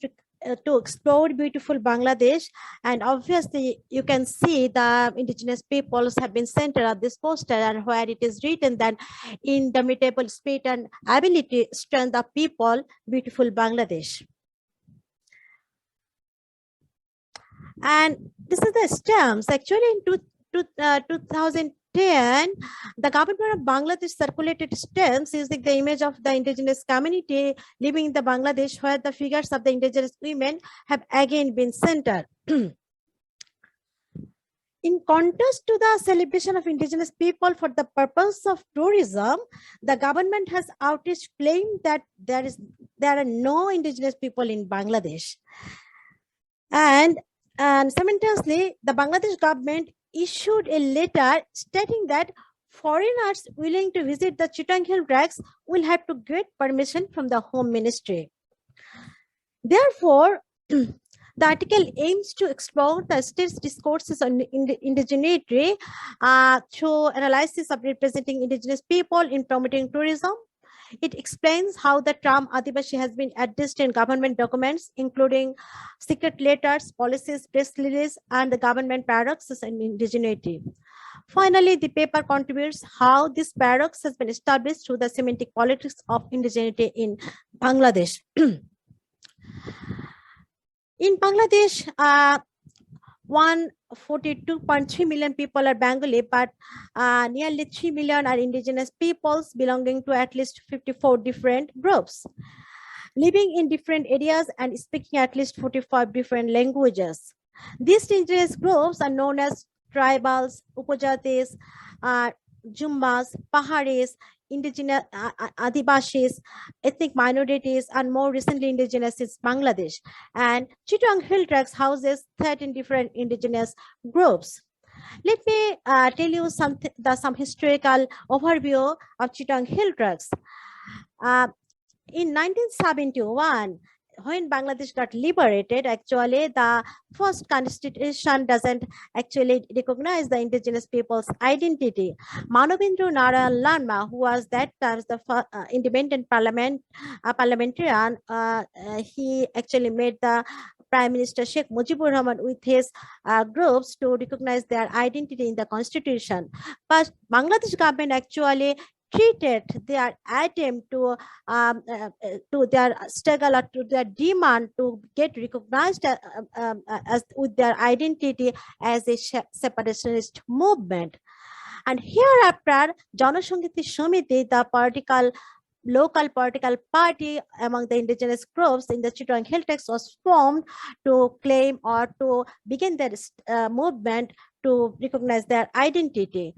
to explore beautiful Bangladesh, and obviously you can see the indigenous peoples have been centered at this poster, and where it is written that indomitable spirit and ability strength of people, beautiful Bangladesh. And this is the stamps. Actually, in 2010, the government of Bangladesh circulated stamps using the image of the indigenous community living in the Bangladesh, where the figures of the indigenous women have again been centered. In contrast to the celebration of indigenous people for the purpose of tourism, the government has outreach claimed that there are no indigenous people in Bangladesh. And simultaneously, the Bangladesh government issued a letter stating that foreigners willing to visit the Chittagong Hill Tracts will have to get permission from the Home Ministry. Therefore, the article aims to explore the state's discourses on indigeneity through analysis of representing indigenous people in promoting tourism. It explains how the term Adivashi has been addressed in government documents, including secret letters, policies, press releases, and the government paradoxes and indigeneity. Finally, the paper contributes how this paradox has been established through the semantic politics of indigeneity in Bangladesh. In Bangladesh, 142.3 million people are Bengali, but nearly 3 million are indigenous peoples belonging to at least 54 different groups, living in different areas and speaking at least 45 different languages. These indigenous groups are known as tribals, Upajatis, Jummas, Paharis, indigenous Adivashis, ethnic minorities, and more recently indigenous is Bangladesh. And Chittagong Hill Tracts houses 13 different indigenous groups. Let me tell you some historical overview of Chittagong Hill Tracts. In 1971, when Bangladesh got liberated, actually the first constitution doesn't actually recognize the indigenous people's identity. Manobindra Narayan Lanma, who was that time the independent parliamentarian, he actually made the Prime Minister Sheikh Mujibur Rahman with his groups to recognize their identity in the constitution. But Bangladesh government actually treated their attempt to their struggle or to their demand to get recognized as with their identity as a separationist movement. And hereafter, Janasangiti Samiti, the local political party among the indigenous groups in the Chittagong Hill Tracts, was formed to claim or to begin their movement to recognize their identity.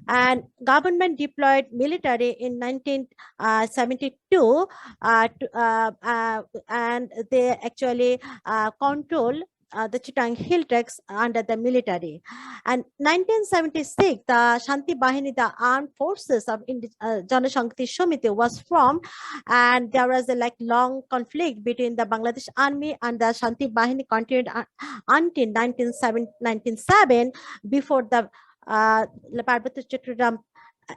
And government deployed military in 1972 and they actually control the Chittagong Hill Tracts under the military. And 1976, the Shanti Bahini, the armed forces of Janasangiti Samiti, was formed, and there was a long conflict between the Bangladesh Army and the Shanti Bahini continued until 1997 before the Parbati Chattogram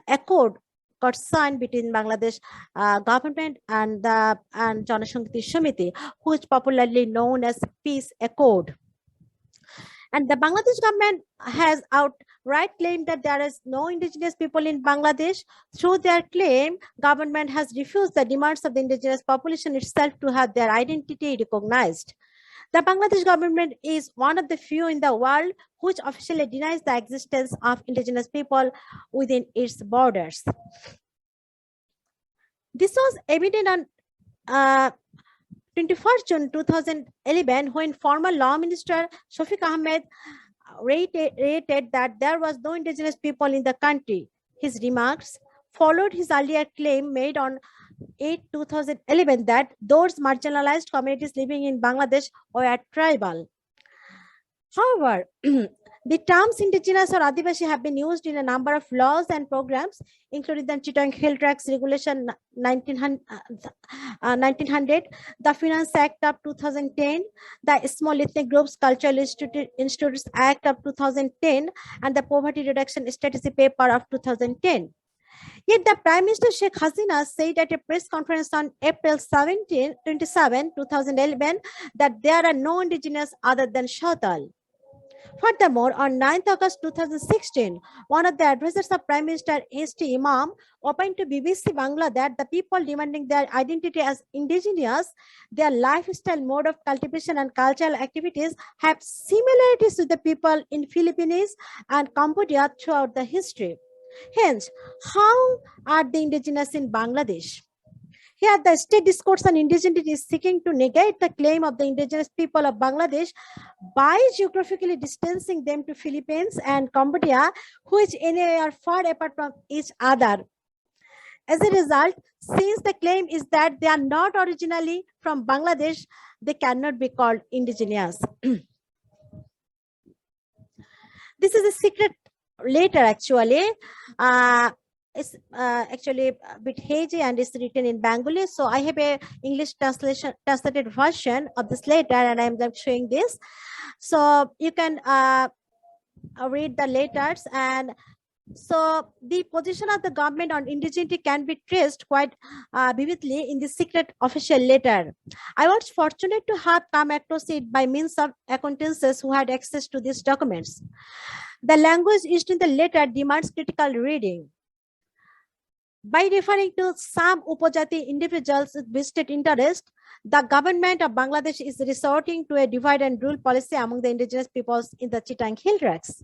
Accord got signed between Bangladesh government and Janasangiti Samiti, which popularly known as Peace Accord. And the Bangladesh government has outright claimed that there is no indigenous people in Bangladesh. Through their claim, government has refused the demands of the indigenous population itself to have their identity recognized. The Bangladesh government is one of the few in the world which officially denies the existence of indigenous people within its borders. This was evident on 21st June 2011 when former Law Minister Shafiq Ahmed reiterated that there was no indigenous people in the country. His remarks followed his earlier claim made on 8/2011 that those marginalized communities living in Bangladesh were tribal. However, The terms indigenous or Adivashi have been used in a number of laws and programs, including the Chittagong Hill Tracts Regulation 1900, the Finance Act of 2010, the Small Ethnic Groups Cultural Institutes Act of 2010, and the Poverty Reduction Strategy Paper of 2010. Yet the Prime Minister Sheikh Hasina said at a press conference on April 27, 2011, that there are no indigenous other than Shawtal. Furthermore, on 9th August 2016, one of the advisors of Prime Minister H.T. Imam opined to BBC Bangla that the people demanding their identity as indigenous, their lifestyle, mode of cultivation and cultural activities have similarities to the people in Philippines and Cambodia throughout the history. Hence, how are the indigenous in Bangladesh? Here, the state discourse on indigeneity is seeking to negate the claim of the indigenous people of Bangladesh by geographically distancing them to Philippines and Cambodia, which anyway are far apart from each other. As a result, since the claim is that they are not originally from Bangladesh, they cannot be called indigenous. This is a secret letter, actually. It's actually a bit hazy and it's written in Bengali. So I have a English translated version of this letter, and I'm just showing this. So you can read the letters. And so the position of the government on indigeneity can be traced quite vividly in the secret official letter. I was fortunate to have come across it by means of acquaintances who had access to these documents. The language used in the letter demands critical reading. By referring to some Upajati individuals with vested interest, the government of Bangladesh is resorting to a divide and rule policy among the indigenous peoples in the Chittagong Hill Tracts.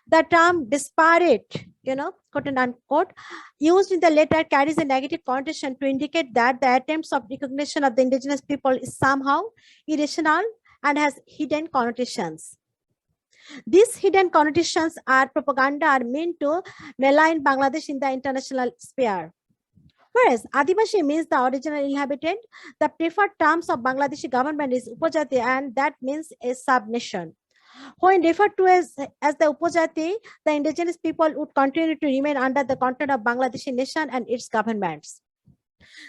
The term disparate, quote and unquote, used in the letter carries a negative connotation to indicate that the attempts of recognition of the indigenous people is somehow irrational and has hidden connotations. These hidden connotations are propaganda are meant to malign Bangladesh in the international sphere. Whereas Adivashi means the original inhabitant, the preferred terms of Bangladeshi government is Upajati, and that means a sub-nation. When referred to as the Upajati, the indigenous people would continue to remain under the control of Bangladeshi nation and its governments.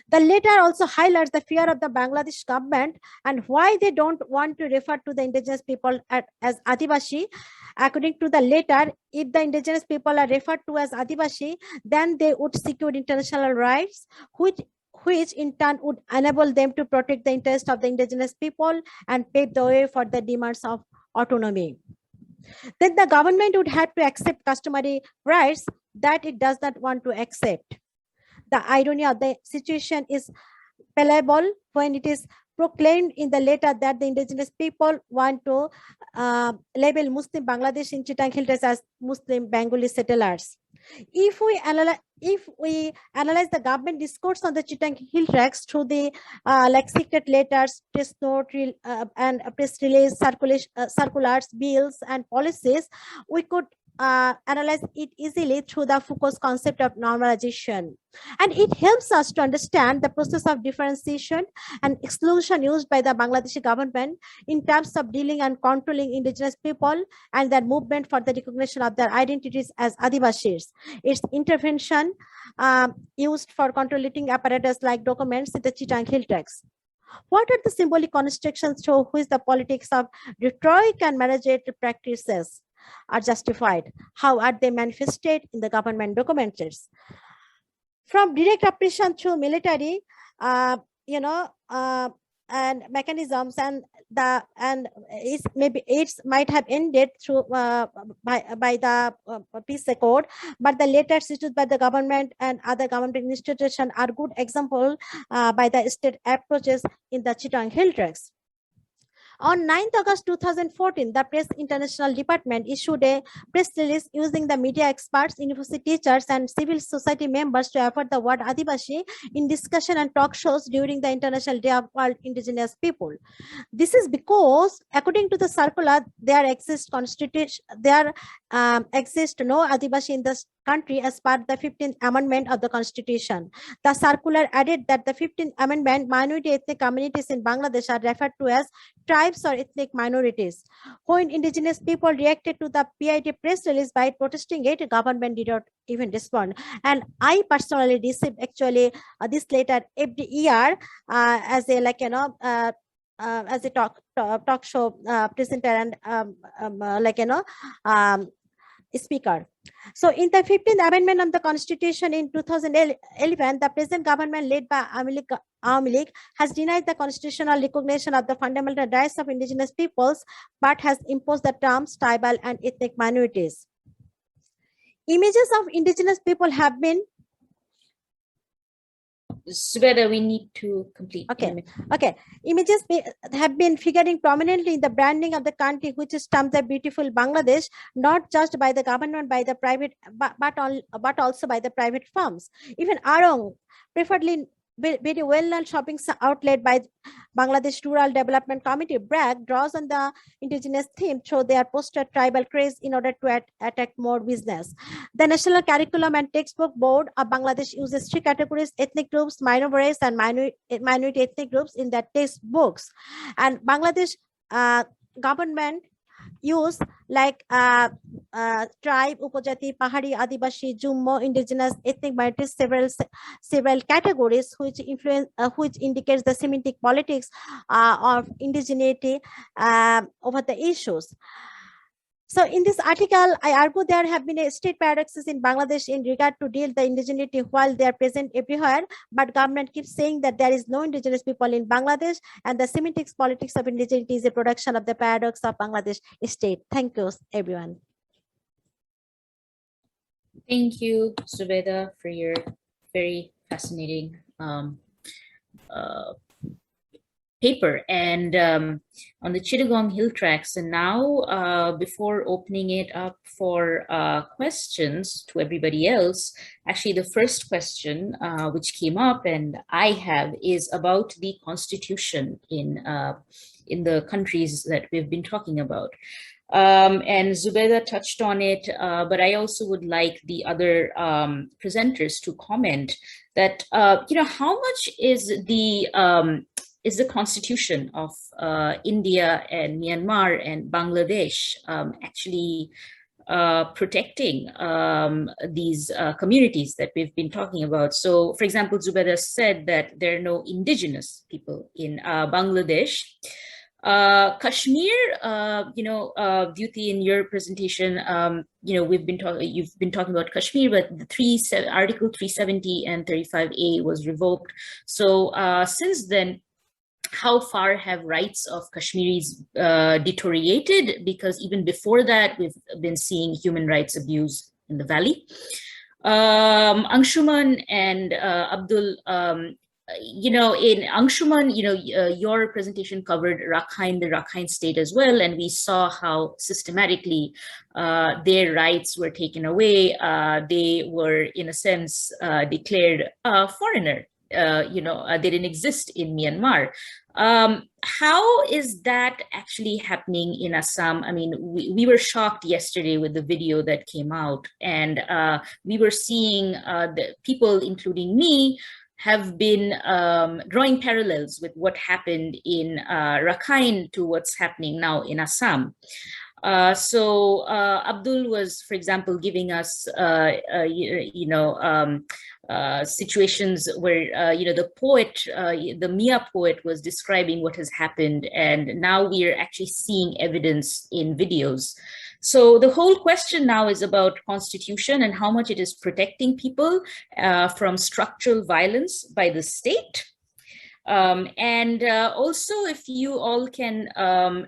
The letter also highlights the fear of the Bangladesh government and why they don't want to refer to the indigenous people as Adivashi. According to the letter, if the indigenous people are referred to as Adivashi, then they would secure international rights, which in turn would enable them to protect the interests of the indigenous people and pave the way for the demands of autonomy. Then the government would have to accept customary rights that it does not want to accept. The irony of the situation is palpable when it is proclaimed in the letter that the indigenous people want to label Muslim Bangladesh in Chittagong Hill Tracts as Muslim Bengali settlers. If we analyze the government discourse on the Chittagong Hill Tracts through the secret letters, press note, and press release, circulars, bills, and policies, we could analyze it easily through the Foucault's concept of normalization. And it helps us to understand the process of differentiation and exclusion used by the Bangladeshi government in terms of dealing and controlling indigenous people and their movement for the recognition of their identities as Adivashis. Its intervention used for controlling apparatus like documents in the Chittagong Hill Tracts. What are the symbolic constructions through which the politics of rhetoric and managerial practices are justified? How are they manifested in the government documents? From direct oppression through military, and mechanisms, and it might have ended through by the peace accord, but the letters issued by the government and other government institutions are good example by the state approaches in the Chittagong Hill Tracts. On 9th August 2014, the Press International Department issued a press release using the media experts, university teachers, and civil society members to afford the word Adivashi in discussion and talk shows during the International Day of World Indigenous People. This is because, according to the circular, there exists no Adivashi in the country as per the 15th Amendment of the Constitution. The circular added that the 15th Amendment minority ethnic communities in Bangladesh are referred to as tribes or ethnic minorities. When indigenous people reacted to the PIT press release by protesting it, government did not even respond. And I personally received actually this letter every year as a as a talk show presenter and speaker. So in the 15th Amendment of the Constitution in 2011, the present government led by Awami League has denied the constitutional recognition of the fundamental rights of indigenous peoples, but has imposed the terms tribal and ethnic minorities. Images of indigenous people have been Zobaida, we need to complete. Okay. Images have been figuring prominently in the branding of the country, which is termed the beautiful Bangladesh, not just by the government, by the private, but also by the private firms. Even Arong, preferably very well-known shopping outlet by Bangladesh Rural Development Committee, BRAC, draws on the indigenous theme through their poster tribal craze in order to attract more business. The National Curriculum and Textbook Board of Bangladesh uses 3 categories: ethnic groups, minority and minority ethnic groups in their textbooks. And Bangladesh government use like tribe, Upajati, Pahari, Adivasi, Jummo, indigenous, ethnic minorities, several categories which influence, which indicates the semantic politics of indigeneity over the issues. So in this article, I argue there have been state paradoxes in Bangladesh in regard to deal the indigeneity while they are present everywhere, but government keeps saying that there is no indigenous people in Bangladesh, and the semantics politics of indigeneity is a production of the paradox of Bangladesh state. Thank you, everyone. Thank you, Zobaida, for your very fascinating paper and on the Chittagong Hill Tracks. And now, before opening it up for questions to everybody else, actually the first question which came up and I have is about the constitution in the countries that we've been talking about. And Zobaida touched on it, but I also would like the other presenters to comment that, how much is the constitution of India and Myanmar and Bangladesh actually protecting these communities that we've been talking about. So, for example, Zobaida said that there are no indigenous people in Bangladesh. Kashmir, Dyuti, in your presentation, you've been talking about Kashmir, but the Article 370 and 35A was revoked. So since then, how far have rights of Kashmiris deteriorated? Because even before that, we've been seeing human rights abuse in the valley. Angshuman and Abdul, in Angshuman, your presentation covered Rakhine, the Rakhine state as well, and we saw how systematically their rights were taken away. They were, in a sense, declared a foreigner. They didn't exist in Myanmar. How is that actually happening in Assam? I mean, we were shocked yesterday with the video that came out, and we were seeing the people, including me, have been drawing parallels with what happened in Rakhine to what's happening now in Assam. So Abdul was, for example, giving us, situations where, the poet, the Mia poet was describing what has happened, and now we are actually seeing evidence in videos. So the whole question now is about constitution and how much it is protecting people from structural violence by the state. And also, if you all can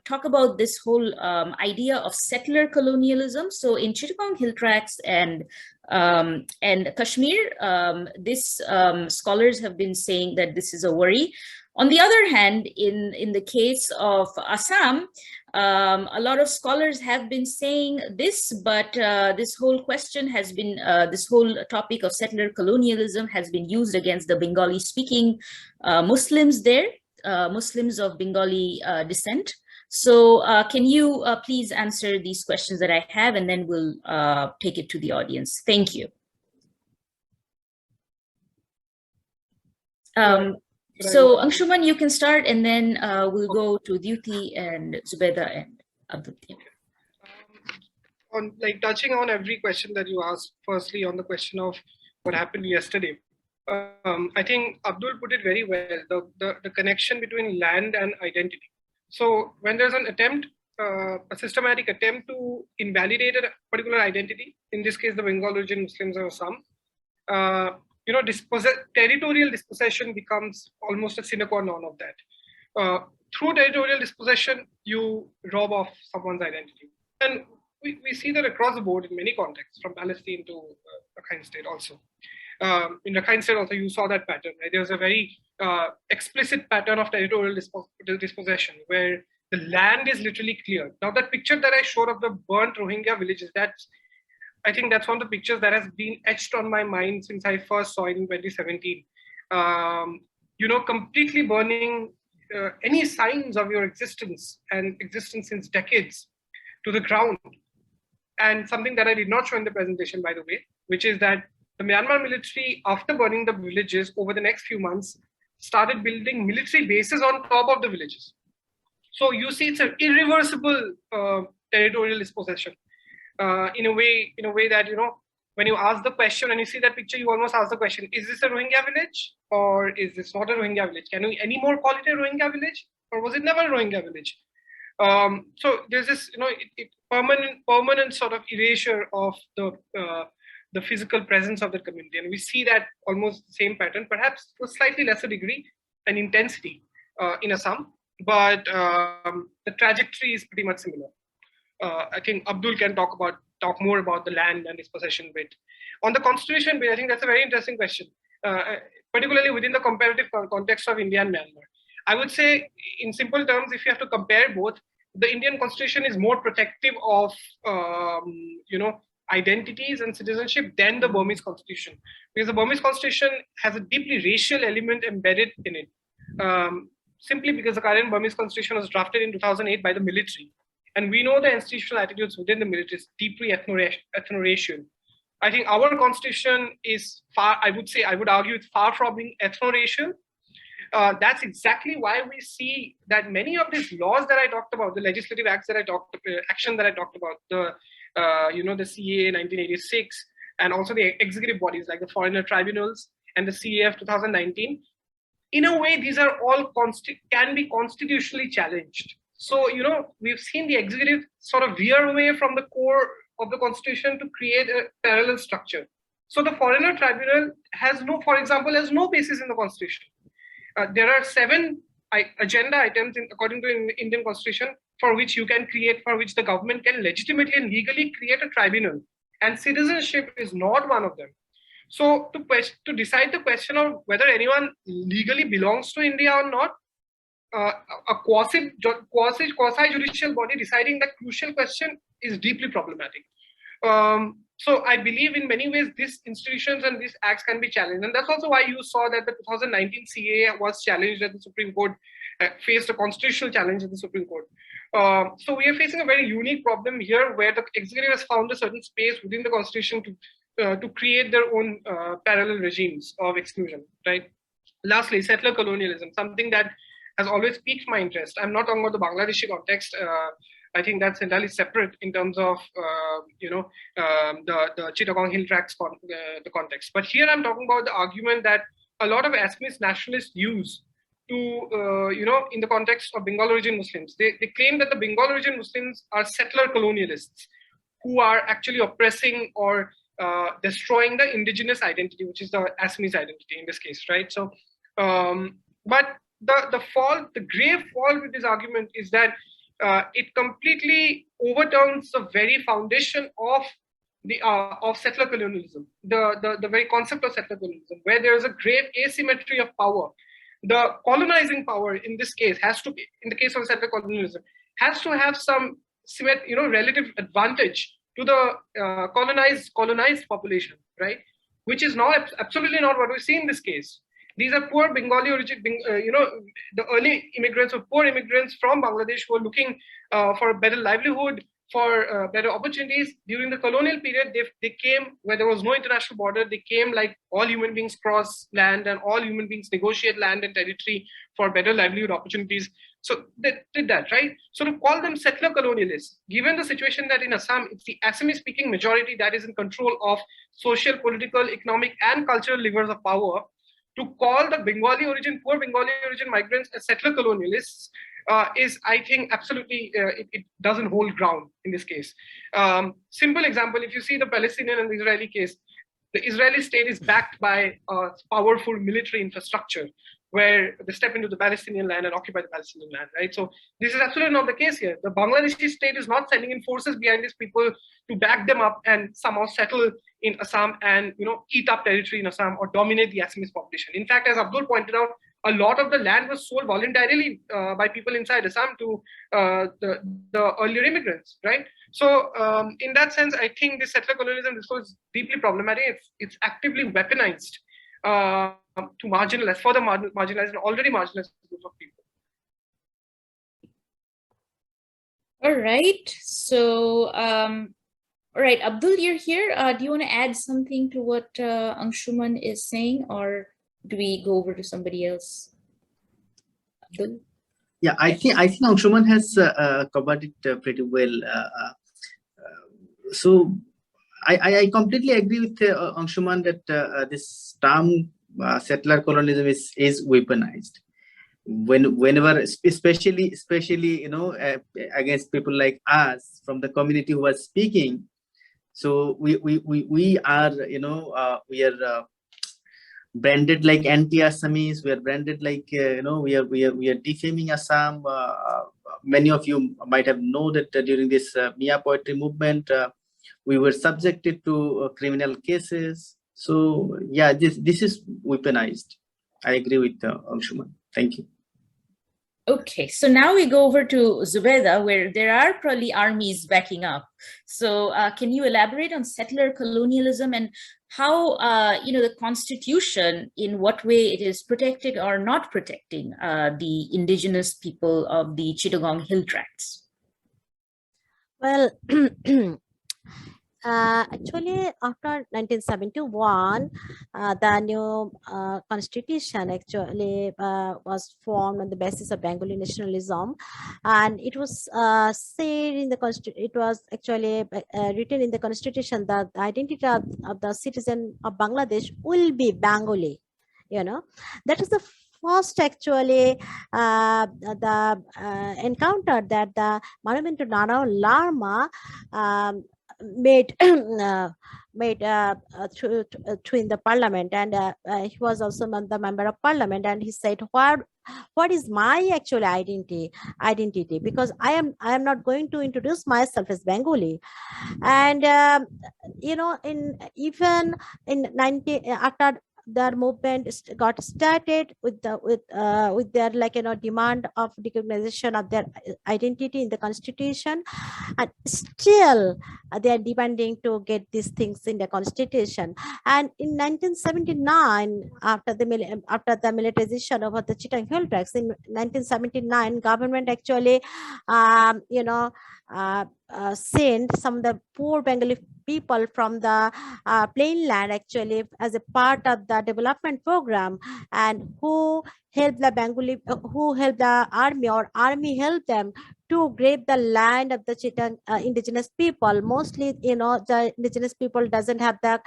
talk about this whole idea of settler colonialism. So in Chittagong Hill Tracts and Kashmir, scholars have been saying that this is a worry. On the other hand, in the case of Assam, a lot of scholars have been saying this, but this whole question has been, this whole topic of settler colonialism has been used against the Bengali-speaking Muslims there. Muslims of Bengali descent. So can you please answer these questions that I have, and then we'll take it to the audience. Thank you. So Angshuman, you can start, and then we'll go to Dyuti and Zobaida and Abdul. On touching on every question that you asked, firstly on the question of what happened yesterday, I think Abdul put it very well, the connection between land and identity. So when there's an attempt, a systematic attempt to invalidate a particular identity, in this case the Bengal-origin Muslims of Assam, territorial dispossession becomes almost a sine qua non of that. Through territorial dispossession, you rob off someone's identity. And we see that across the board in many contexts, from Palestine to Rakhine State also. In Rakhine State also, you saw that pattern. Right? There was a very explicit pattern of territorial dispossession where the land is literally cleared. Now, that picture that I showed of the burnt Rohingya villages, I think that's one of the pictures that has been etched on my mind since I first saw it in 2017. Completely burning any signs of your existence and existence since decades to the ground. And something that I did not show in the presentation, by the way, which is that the Myanmar military, after burning the villages over the next few months, started building military bases on top of the villages. So you see, it's an irreversible territorial dispossession. In a way that, when you ask the question and you see that picture, you almost ask the question, is this a Rohingya village or is this not a Rohingya village? Can we any more call it a Rohingya village, or was it never a Rohingya village? So there's this, permanent sort of erasure of the physical presence of the community. And we see that almost the same pattern, perhaps to a slightly lesser degree and intensity in Assam, but the trajectory is pretty much similar. I think Abdul can talk more about the land and dispossession bit. On the constitution bit, I think that's a very interesting question, particularly within the comparative context of India and Myanmar. I would say, in simple terms, if you have to compare both, the Indian constitution is more protective of, identities and citizenship than the Burmese constitution, because the Burmese constitution has a deeply racial element embedded in it, simply because the current Burmese constitution was drafted in 2008 by the military. And we know the institutional attitudes within the military is deeply ethno-racial. I think our constitution is I would argue it's far from being ethno-racial. That's exactly why we see that many of these laws that I talked about, the legislative acts that I talked about, the CAA 1986, and also the executive bodies like the foreigner tribunals and the CAA of 2019, in a way, these are all can be constitutionally challenged. So, we've seen the executive sort of veer away from the core of the constitution to create a parallel structure. So the foreigner tribunal has no basis in the constitution. There are 7 agenda items according to the Indian constitution for which the government can legitimately and legally create a tribunal, and citizenship is not one of them. So to decide the question of whether anyone legally belongs to India or not, a quasi-judicial body deciding that crucial question is deeply problematic. So I believe in many ways these institutions and these acts can be challenged. And that's also why you saw that the 2019 CAA was challenged at the Supreme Court, faced a constitutional challenge at the Supreme Court. So we are facing a very unique problem here where the executive has found a certain space within the constitution to create their own parallel regimes of exclusion, right? Lastly, settler colonialism, something that has always piqued my interest. I'm not talking about the Bangladeshi context. I think that's entirely separate in terms of, the Chittagong Hill Tracts the context. But here I'm talking about the argument that a lot of Assamese nationalists use to, in the context of Bengal-origin Muslims. They claim that the Bengal-origin Muslims are settler colonialists who are actually oppressing or destroying the indigenous identity, which is the Assamese identity in this case, right? So, but the grave fault with this argument is that it completely overturns the very foundation of settler colonialism, the very concept of settler colonialism, where there is a grave asymmetry of power. The colonizing power in this case has to be, in the case of settler colonialism, has to have some relative advantage to the colonized population, right? Which is not absolutely not what we see in this case. These are poor Bengali origin, the early immigrants or poor immigrants from Bangladesh who are looking for a better livelihood, for better opportunities. During the colonial period, they came where there was no international border. They came like all human beings cross land, and all human beings negotiate land and territory for better livelihood opportunities. So they did that, right? So to call them settler colonialists, given the situation that in Assam, it's the Assamese-speaking majority that is in control of social, political, economic, and cultural levers of power, to call the poor Bengali origin migrants as settler colonialists is, I think, absolutely, it doesn't hold ground in this case. Simple example, if you see the Palestinian and the Israeli case, the Israeli state is backed by a powerful military infrastructure where they step into the Palestinian land and occupy the Palestinian land, right? So this is absolutely not the case here. The Bangladeshi state is not sending in forces behind these people to back them up and somehow settle in Assam and eat up territory in Assam or dominate the Assamese population. In fact, as Abdul pointed out, a lot of the land was sold voluntarily by people inside Assam to the earlier immigrants, right? So in that sense, I think this settler colonialism discourse is deeply problematic. It's actively weaponized to marginalize, further marginalize an already marginalized group of people. All right. So, all right, Abdul, you're here. Do you want to add something to what Angshuman is saying, or do we go over to somebody else? Abdul? Yeah, I think Angshuman has covered it pretty well. So I completely agree with Angshuman that this term settler colonialism is weaponized. Whenever, especially against people like us from the community who are speaking. So we are we are branded like anti-Assamese. We are branded like we are defaming Assam. Many of you might have known that during this Mia poetry movement, we were subjected to criminal cases. So yeah, this is weaponized. I agree with Angshuman. Thank you. Okay, so now we go over to Zobaida, where there are probably armies backing up. So can you elaborate on settler colonialism and how the constitution, in what way it is protecting or not protecting the indigenous people of the Chittagong Hill Tracts? Well, actually, after 1971, the new constitution actually was formed on the basis of Bengali nationalism, and it was said in the it was actually written in the constitution that the identity of the citizen of Bangladesh will be Bengali. That is the first actually the encounter that the monument to Nana Larma made through in the parliament, and he was also the member of parliament, and he said, what is my actual identity, because I am not going to introduce myself as Bengali. And even in 90 after their movement got started with their demand of recognition of their identity in the constitution, and still they are demanding to get these things in the constitution. And in 1979, after the militarization of the Chittagong Hill Tracts, in 1979, government actually sent some of the poor Bengali people from the plain land actually as a part of the development program, and who helped the army, or army helped them to grab the land of the Chittagong indigenous people. Mostly, the indigenous people doesn't have the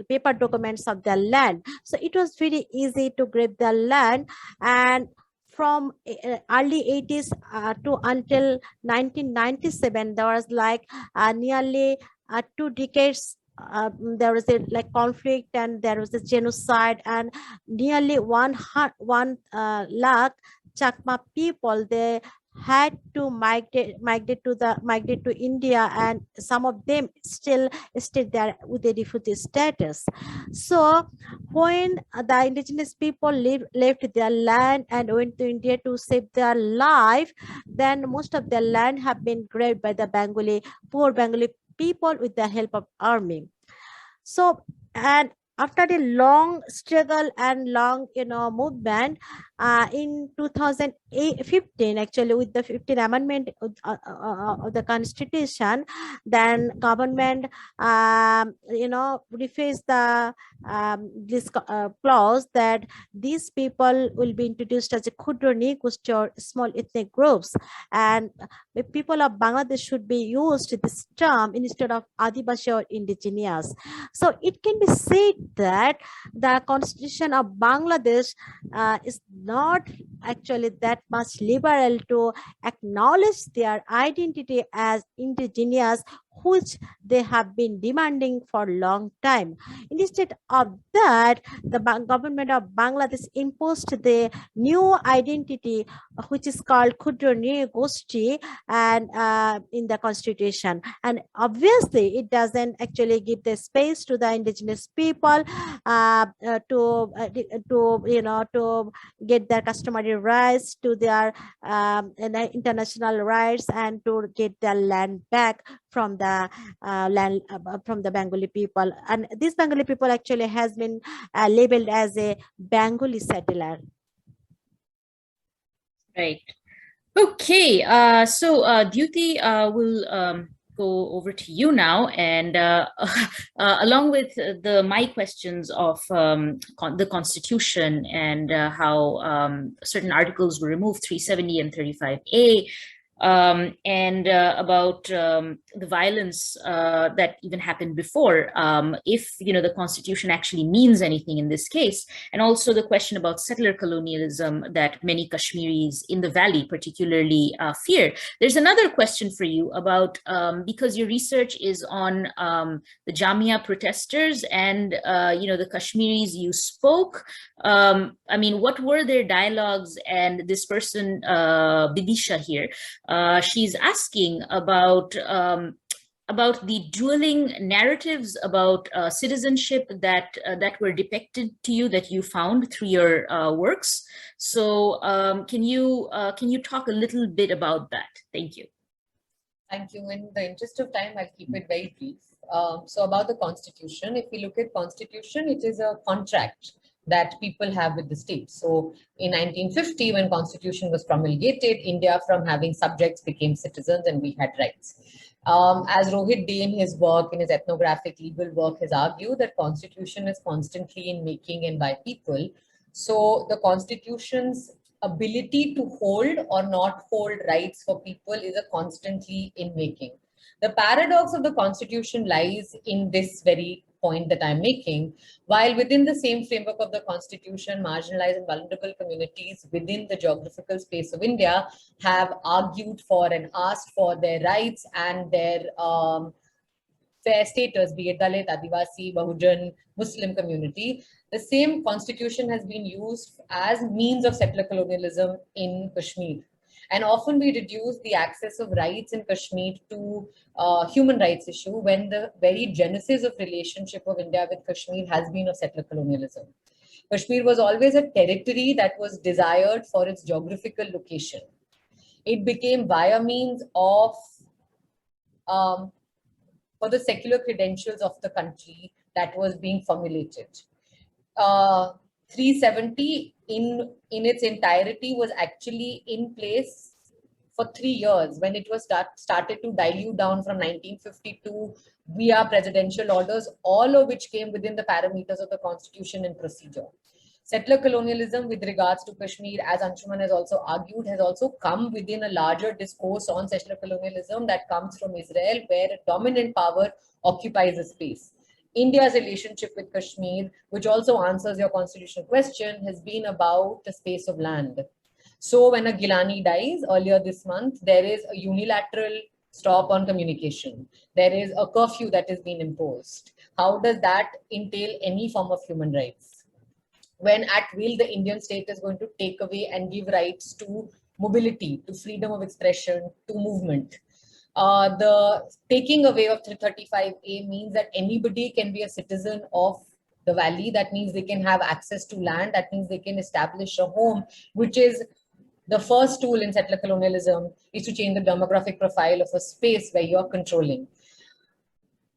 paper documents of their land, so it was very easy to grab the land. And from early 80s to until 1997, there was nearly 2 decades. There was a conflict, and there was a genocide, and nearly 1 lakh Chakma people, they had to migrate to India, and some of them still stayed there with a refugee status. So when the indigenous people left their land and went to India to save their life, then most of their land have been grabbed by the poor Bengali people with the help of army. So, and after a long struggle and long, movement, in 2015, actually, with the 15th amendment of the constitution, then government, rephrased the this clause that these people will be introduced as a Khudrani, or small ethnic groups, and the people of Bangladesh should be used this term instead of Adivasi or indigenous. So it can be said that the constitution of Bangladesh is not actually that much liberal to acknowledge their identity as indigenous, which they have been demanding for a long time. Instead of that, the government of Bangladesh imposed the new identity, which is called Khudrani Goshti, and in the constitution. And obviously, it doesn't actually give the space to the indigenous people to get their customary rights, to their international rights, and to get their land back from the from the Bengali people. And this Bengali people actually has been labeled as a Bengali settler. Right. Okay. So Dyuti will go over to you now, and along with my questions of the Constitution and how certain articles were removed, 370 and 35A, and about the violence that even happened before, if the Constitution actually means anything in this case, and also the question about settler colonialism that many Kashmiris in the valley particularly fear. There's another question for you about, because your research is on the Jamia protesters and the Kashmiris you spoke. I mean, what were their dialogues? And this person, Bidisha here, she's asking about the dueling narratives about citizenship that were depicted to you, that you found through your works. So can you talk a little bit about that? Thank you. Thank you. In the interest of time, I'll keep it very brief. So about the Constitution, if we look at Constitution, it is a contract that people have with the state. So in 1950, when Constitution was promulgated, India from having subjects became citizens and we had rights. As Rohit D in his work, in his ethnographic legal work, has argued that Constitution is constantly in making and by people. So the Constitution's ability to hold or not hold rights for people is a constantly in making. The paradox of the Constitution lies in this very point that I'm making. While within the same framework of the Constitution, marginalized and vulnerable communities within the geographical space of India have argued for and asked for their rights and their fair status, be it Dalit, Adivasi, Bahujan, Muslim community, the same Constitution has been used as means of settler colonialism in Kashmir. And often we reduce the access of rights in Kashmir to human rights issue, when the very genesis of relationship of India with Kashmir has been of settler colonialism. Kashmir was always a territory that was desired for its geographical location. It became via means of for the secular credentials of the country that was being formulated. 370 in its entirety was actually in place for 3 years, when it was started to dilute down from 1952 via presidential orders, all of which came within the parameters of the Constitution and procedure. Settler colonialism with regards to Kashmir, as Angshuman has also argued, has also come within a larger discourse on settler colonialism that comes from Israel, where a dominant power occupies a space. India's relationship with Kashmir, which also answers your constitutional question, has been about the space of land. So when a Gilani dies earlier this month, there is a unilateral stop on communication. There is a curfew that has been imposed. How does that entail any form of human rights? When at will the Indian state is going to take away and give rights to mobility, to freedom of expression, to movement. The taking away of 335A means that anybody can be a citizen of the valley. That means they can have access to land. That means they can establish a home, which is the first tool in settler colonialism, is to change the demographic profile of a space where you're controlling.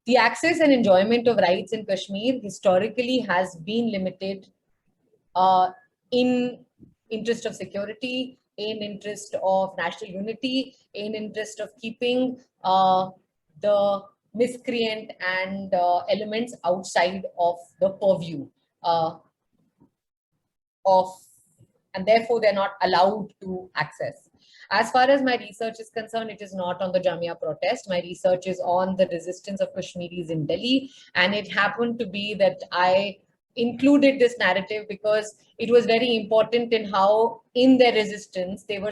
The access and enjoyment of rights in Kashmir historically has been limited in interest of security, in interest of national unity, in interest of keeping the miscreant and elements outside of the purview and therefore they're not allowed to access. As far as my research is concerned, it is not on the Jamia protest. My research is on the resistance of Kashmiris in Delhi. And it happened to be that I included this narrative because it was very important in how, in their resistance, they were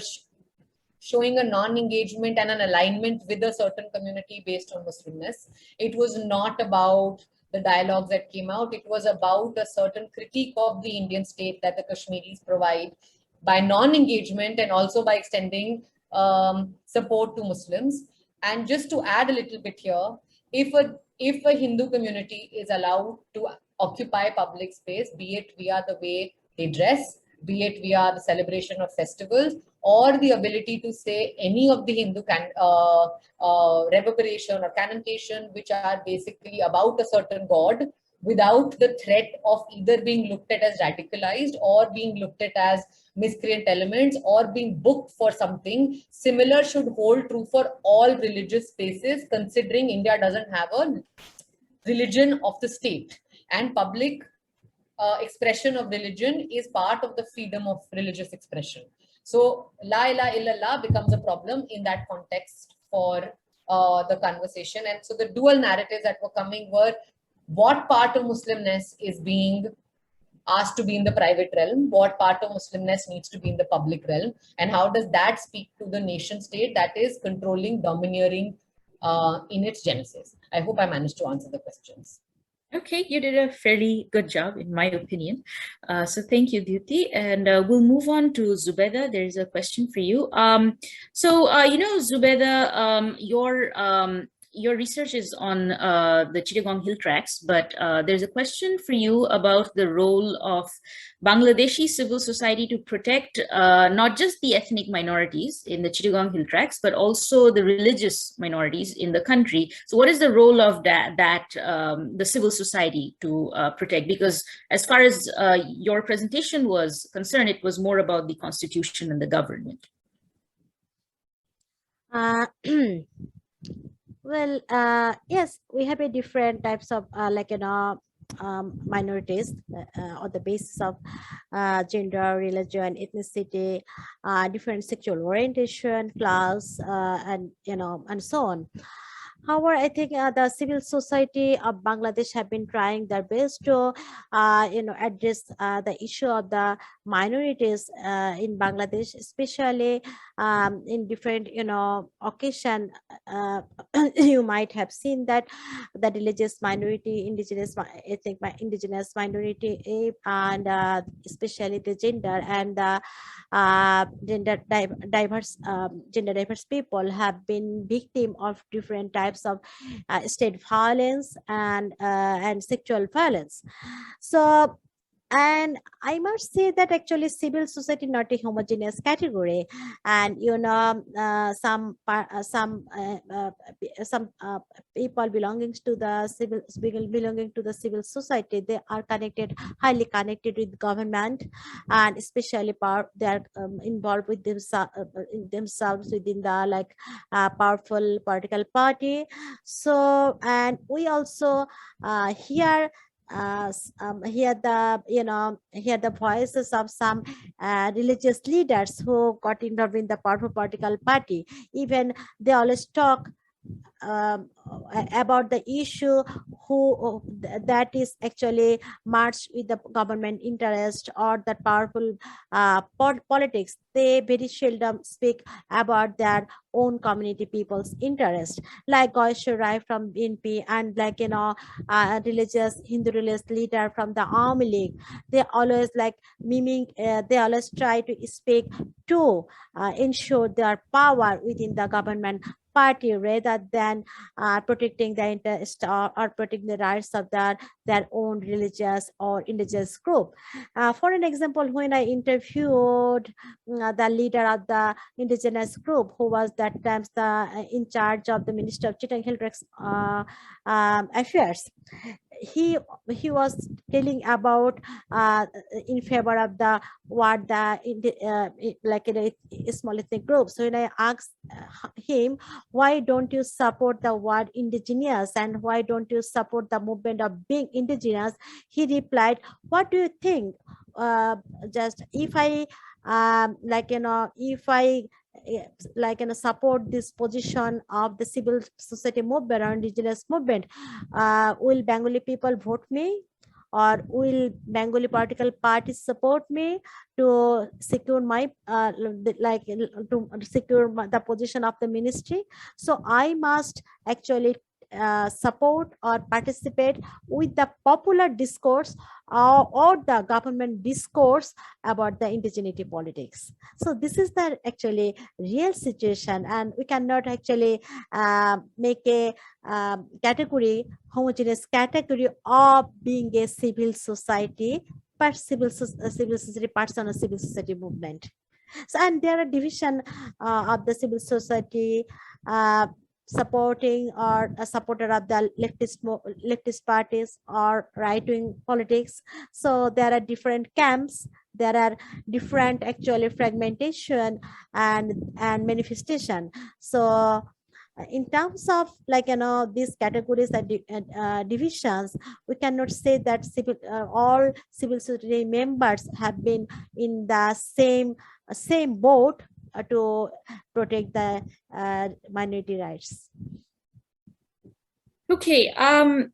showing a non-engagement and an alignment with a certain community based on Muslimness. It was not about the dialogues that came out. It was about a certain critique of the Indian state that the Kashmiris provide by non-engagement and also by extending support to Muslims. And just to add a little bit here, if a Hindu community is allowed to occupy public space, be it via the way they dress, be it via the celebration of festivals, or the ability to say any of the Hindu reverberation or cantation, which are basically about a certain god, without the threat of either being looked at as radicalized or being looked at as miscreant elements or being booked for something. Similar should hold true for all religious spaces, considering India doesn't have a religion of the state, and public expression of religion is part of the freedom of religious expression. So La ilaha illallah becomes a problem in that context for the conversation. And so the dual narratives that were coming were, what part of Muslimness is being asked to be in the private realm, what part of Muslimness needs to be in the public realm, and how does that speak to the nation state that is controlling, domineering in its genesis. I hope I managed to answer the questions. Okay, you did a fairly good job, in my opinion. So thank you, Dyuti. And we'll move on to Zobaida. There's a question for you. Zobaida, your research is on the Chittagong Hill Tracts, but there's a question for you about the role of Bangladeshi civil society to protect not just the ethnic minorities in the Chittagong Hill Tracts, but also the religious minorities in the country. So what is the role of the civil society to protect? Because as far as your presentation was concerned, it was more about the constitution and the government. Well, yes, we have a different types of minorities on the basis of gender, religion, ethnicity, different sexual orientation, class, and so on. However, I think the civil society of Bangladesh have been trying their best to, address the issue of the minorities in Bangladesh, especially in different, occasion. You might have seen that the religious minority, indigenous minority, and especially the gender and the gender diverse people have been victim of different types of state violence and sexual violence. So, and I must say that actually civil society not a homogeneous category, and some people belonging to the civil society, they are highly connected with government, and especially they are involved with themselves within the powerful political party. So, and we also hear the voices of some religious leaders who got involved in the powerful political party. Even they always talk about the issue that is actually merged with the government interest or the powerful politics. They very seldom speak about their own community people's interest, like Goyeshwar Rai from BNP and Hindu religious leader from the Army League. They always they always try to speak to ensure their power within the government party rather than protecting the interest or protecting the rights of their own religious or indigenous group. For an example, when I interviewed the leader of the indigenous group, who was that time in charge of the Ministry of Chittagong Affairs, he was telling about in favor of the what the like a small ethnic group. So when I asked him, why don't you support the word indigenous and why don't you support the movement of being indigenous, he replied, what do you think, just if I if I support this position of the civil society movement or indigenous movement, will Bengali people vote me, or will Bengali political parties support me to secure my to secure the position of the ministry? So I must actually support or participate with the popular discourse or the government discourse about the indigeneity politics. So this is the actually real situation, and we cannot actually make a homogeneous category of being a civil society, but civil society person or civil society movement. So, and there are division of the civil society supporting or a supporter of the leftist parties or right-wing politics. So there are different camps, there are different actually fragmentation and manifestation. So in terms of these categories and divisions, we cannot say that all civil society members have been in the same boat to protect the minority rights. Okay,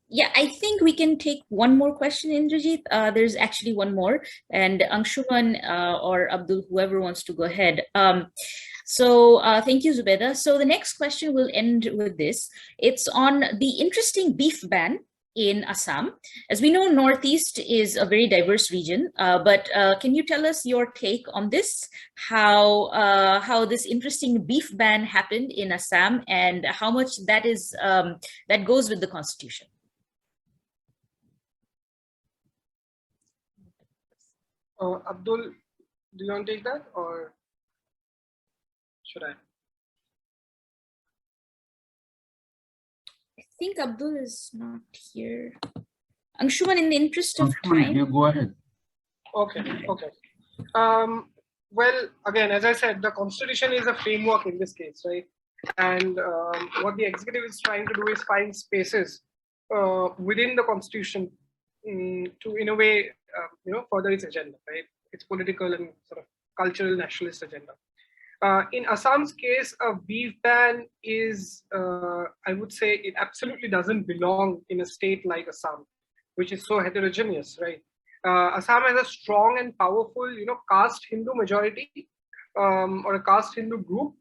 yeah, I think we can take one more question, Indrajit. There's actually one more, and Angshuman or Abdul, whoever wants to go ahead. So thank you, Zobaida. So the next question will end with this. It's on the interesting beef ban in Assam. As we know, Northeast is a very diverse region, but can you tell us your take on this? How this interesting beef ban happened in Assam, and how much that is that goes with the constitution? Abdul, do you want to take that, or should I? I think Abdul is not here. Angshuman, in the interest of time. You go ahead. Okay. Well, again, as I said, the constitution is a framework in this case, right? And what the executive is trying to do is find spaces within the constitution to, in a way, further its agenda, right? Its political and sort of cultural nationalist agenda. In Assam's case, a beef ban is, I would say, it absolutely doesn't belong in a state like Assam, which is so heterogeneous, right? Assam has a strong and powerful, caste Hindu majority or a caste Hindu group,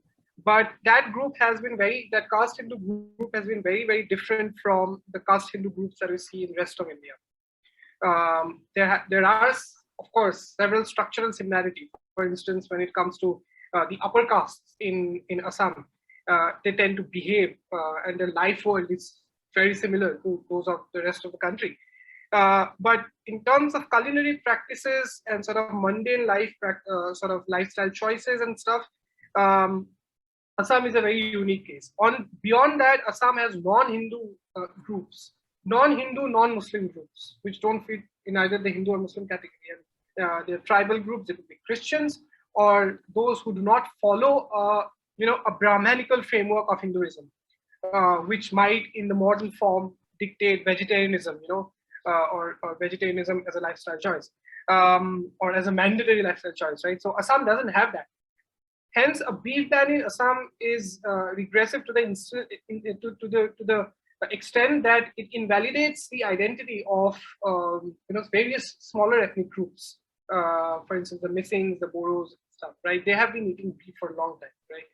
but that caste Hindu group has been very, very different from the caste Hindu groups that we see in the rest of India. There are, of course, several structural similarities. For instance, when it comes to the upper castes in Assam, they tend to behave and their life world is very similar to those of the rest of the country. But in terms of culinary practices and sort of mundane life, sort of lifestyle choices and stuff, Assam is a very unique case. Beyond that, Assam has non-Hindu groups, non-Hindu, non-Muslim groups, which don't fit in either the Hindu or Muslim category. And they're tribal groups. They could be Christians or those who do not follow, a Brahmanical framework of Hinduism, which might, in the modern form, dictate vegetarianism, or vegetarianism as a lifestyle choice, or as a mandatory lifestyle choice, right? So Assam doesn't have that. Hence, a beef ban in Assam is regressive to the extent that it invalidates the identity of various smaller ethnic groups. For instance, the Missings, the Boros, stuff, right? They have been eating beef for a long time, right?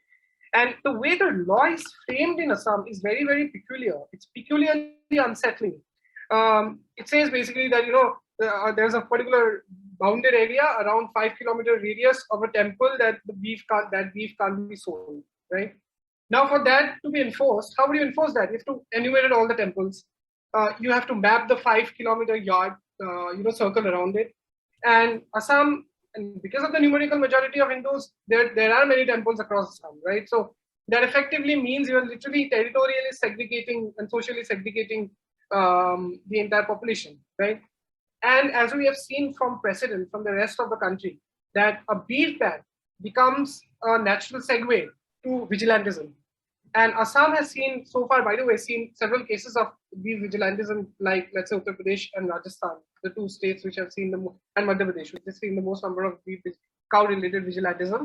And the way the law is framed in Assam is very, very peculiar. It's peculiarly unsettling. It says basically that there's a particular bounded area around 5 kilometer radius of a temple that beef can't be sold, right? Now, for that to be enforced, how would you enforce that? You have to enumerate all the temples. You have to map the 5-kilometer yard, circle around it. And Assam, and because of the numerical majority of Hindus, there are many temples across Assam, right? So that effectively means you are literally territorially segregating and socially segregating the entire population, right? And as we have seen from precedent from the rest of the country, that a beef ban becomes a natural segue to vigilantism. And Assam has seen, so far, by the way, several cases of beef vigilantism, like, let's say, Uttar Pradesh and Rajasthan, the two states which have seen and Madhya Pradesh, which has seen the most number of cow-related vigilantism.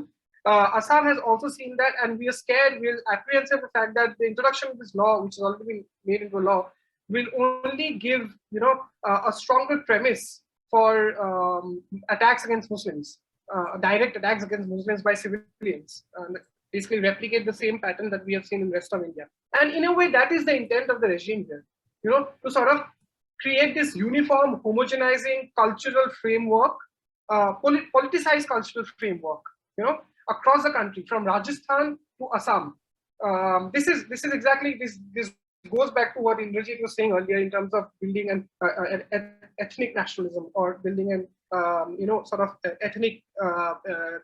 Assam has also seen that, and we are scared, we are apprehensive of the fact that the introduction of this law, which has already been made into law, will only give, a stronger premise for attacks against Muslims, direct attacks against Muslims by civilians. Basically replicate the same pattern that we have seen in the rest of India. And in a way, that is the intent of the regime here, to sort of create this uniform, homogenizing cultural framework, politicized cultural framework, across the country, from Rajasthan to Assam. This is exactly, this goes back to what Indrajit was saying earlier in terms of building an ethnic nationalism, or building an sort of ethnic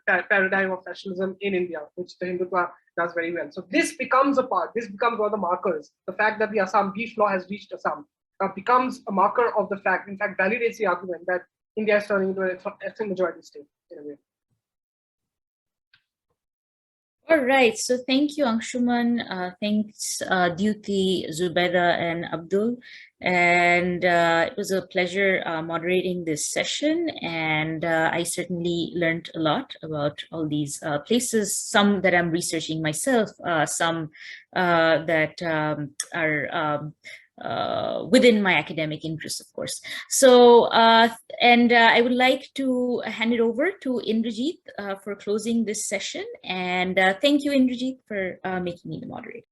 paradigm of nationalism in India, which the Hindutva does very well. So this becomes one of the markers. The fact that the Assam beef law has reached Assam becomes a marker of the fact, in fact, validates the argument that India is turning into an ethnic majority state in a way. All right, so thank you, Angshuman. Thanks, Dyuti, Zobaida, and Abdul. And it was a pleasure moderating this session. And I certainly learned a lot about all these places, some that I'm researching myself, some that are within my academic interests, of course. So, I would like to hand it over to Indrajit for closing this session. And thank you, Indrajit, for making me the moderator.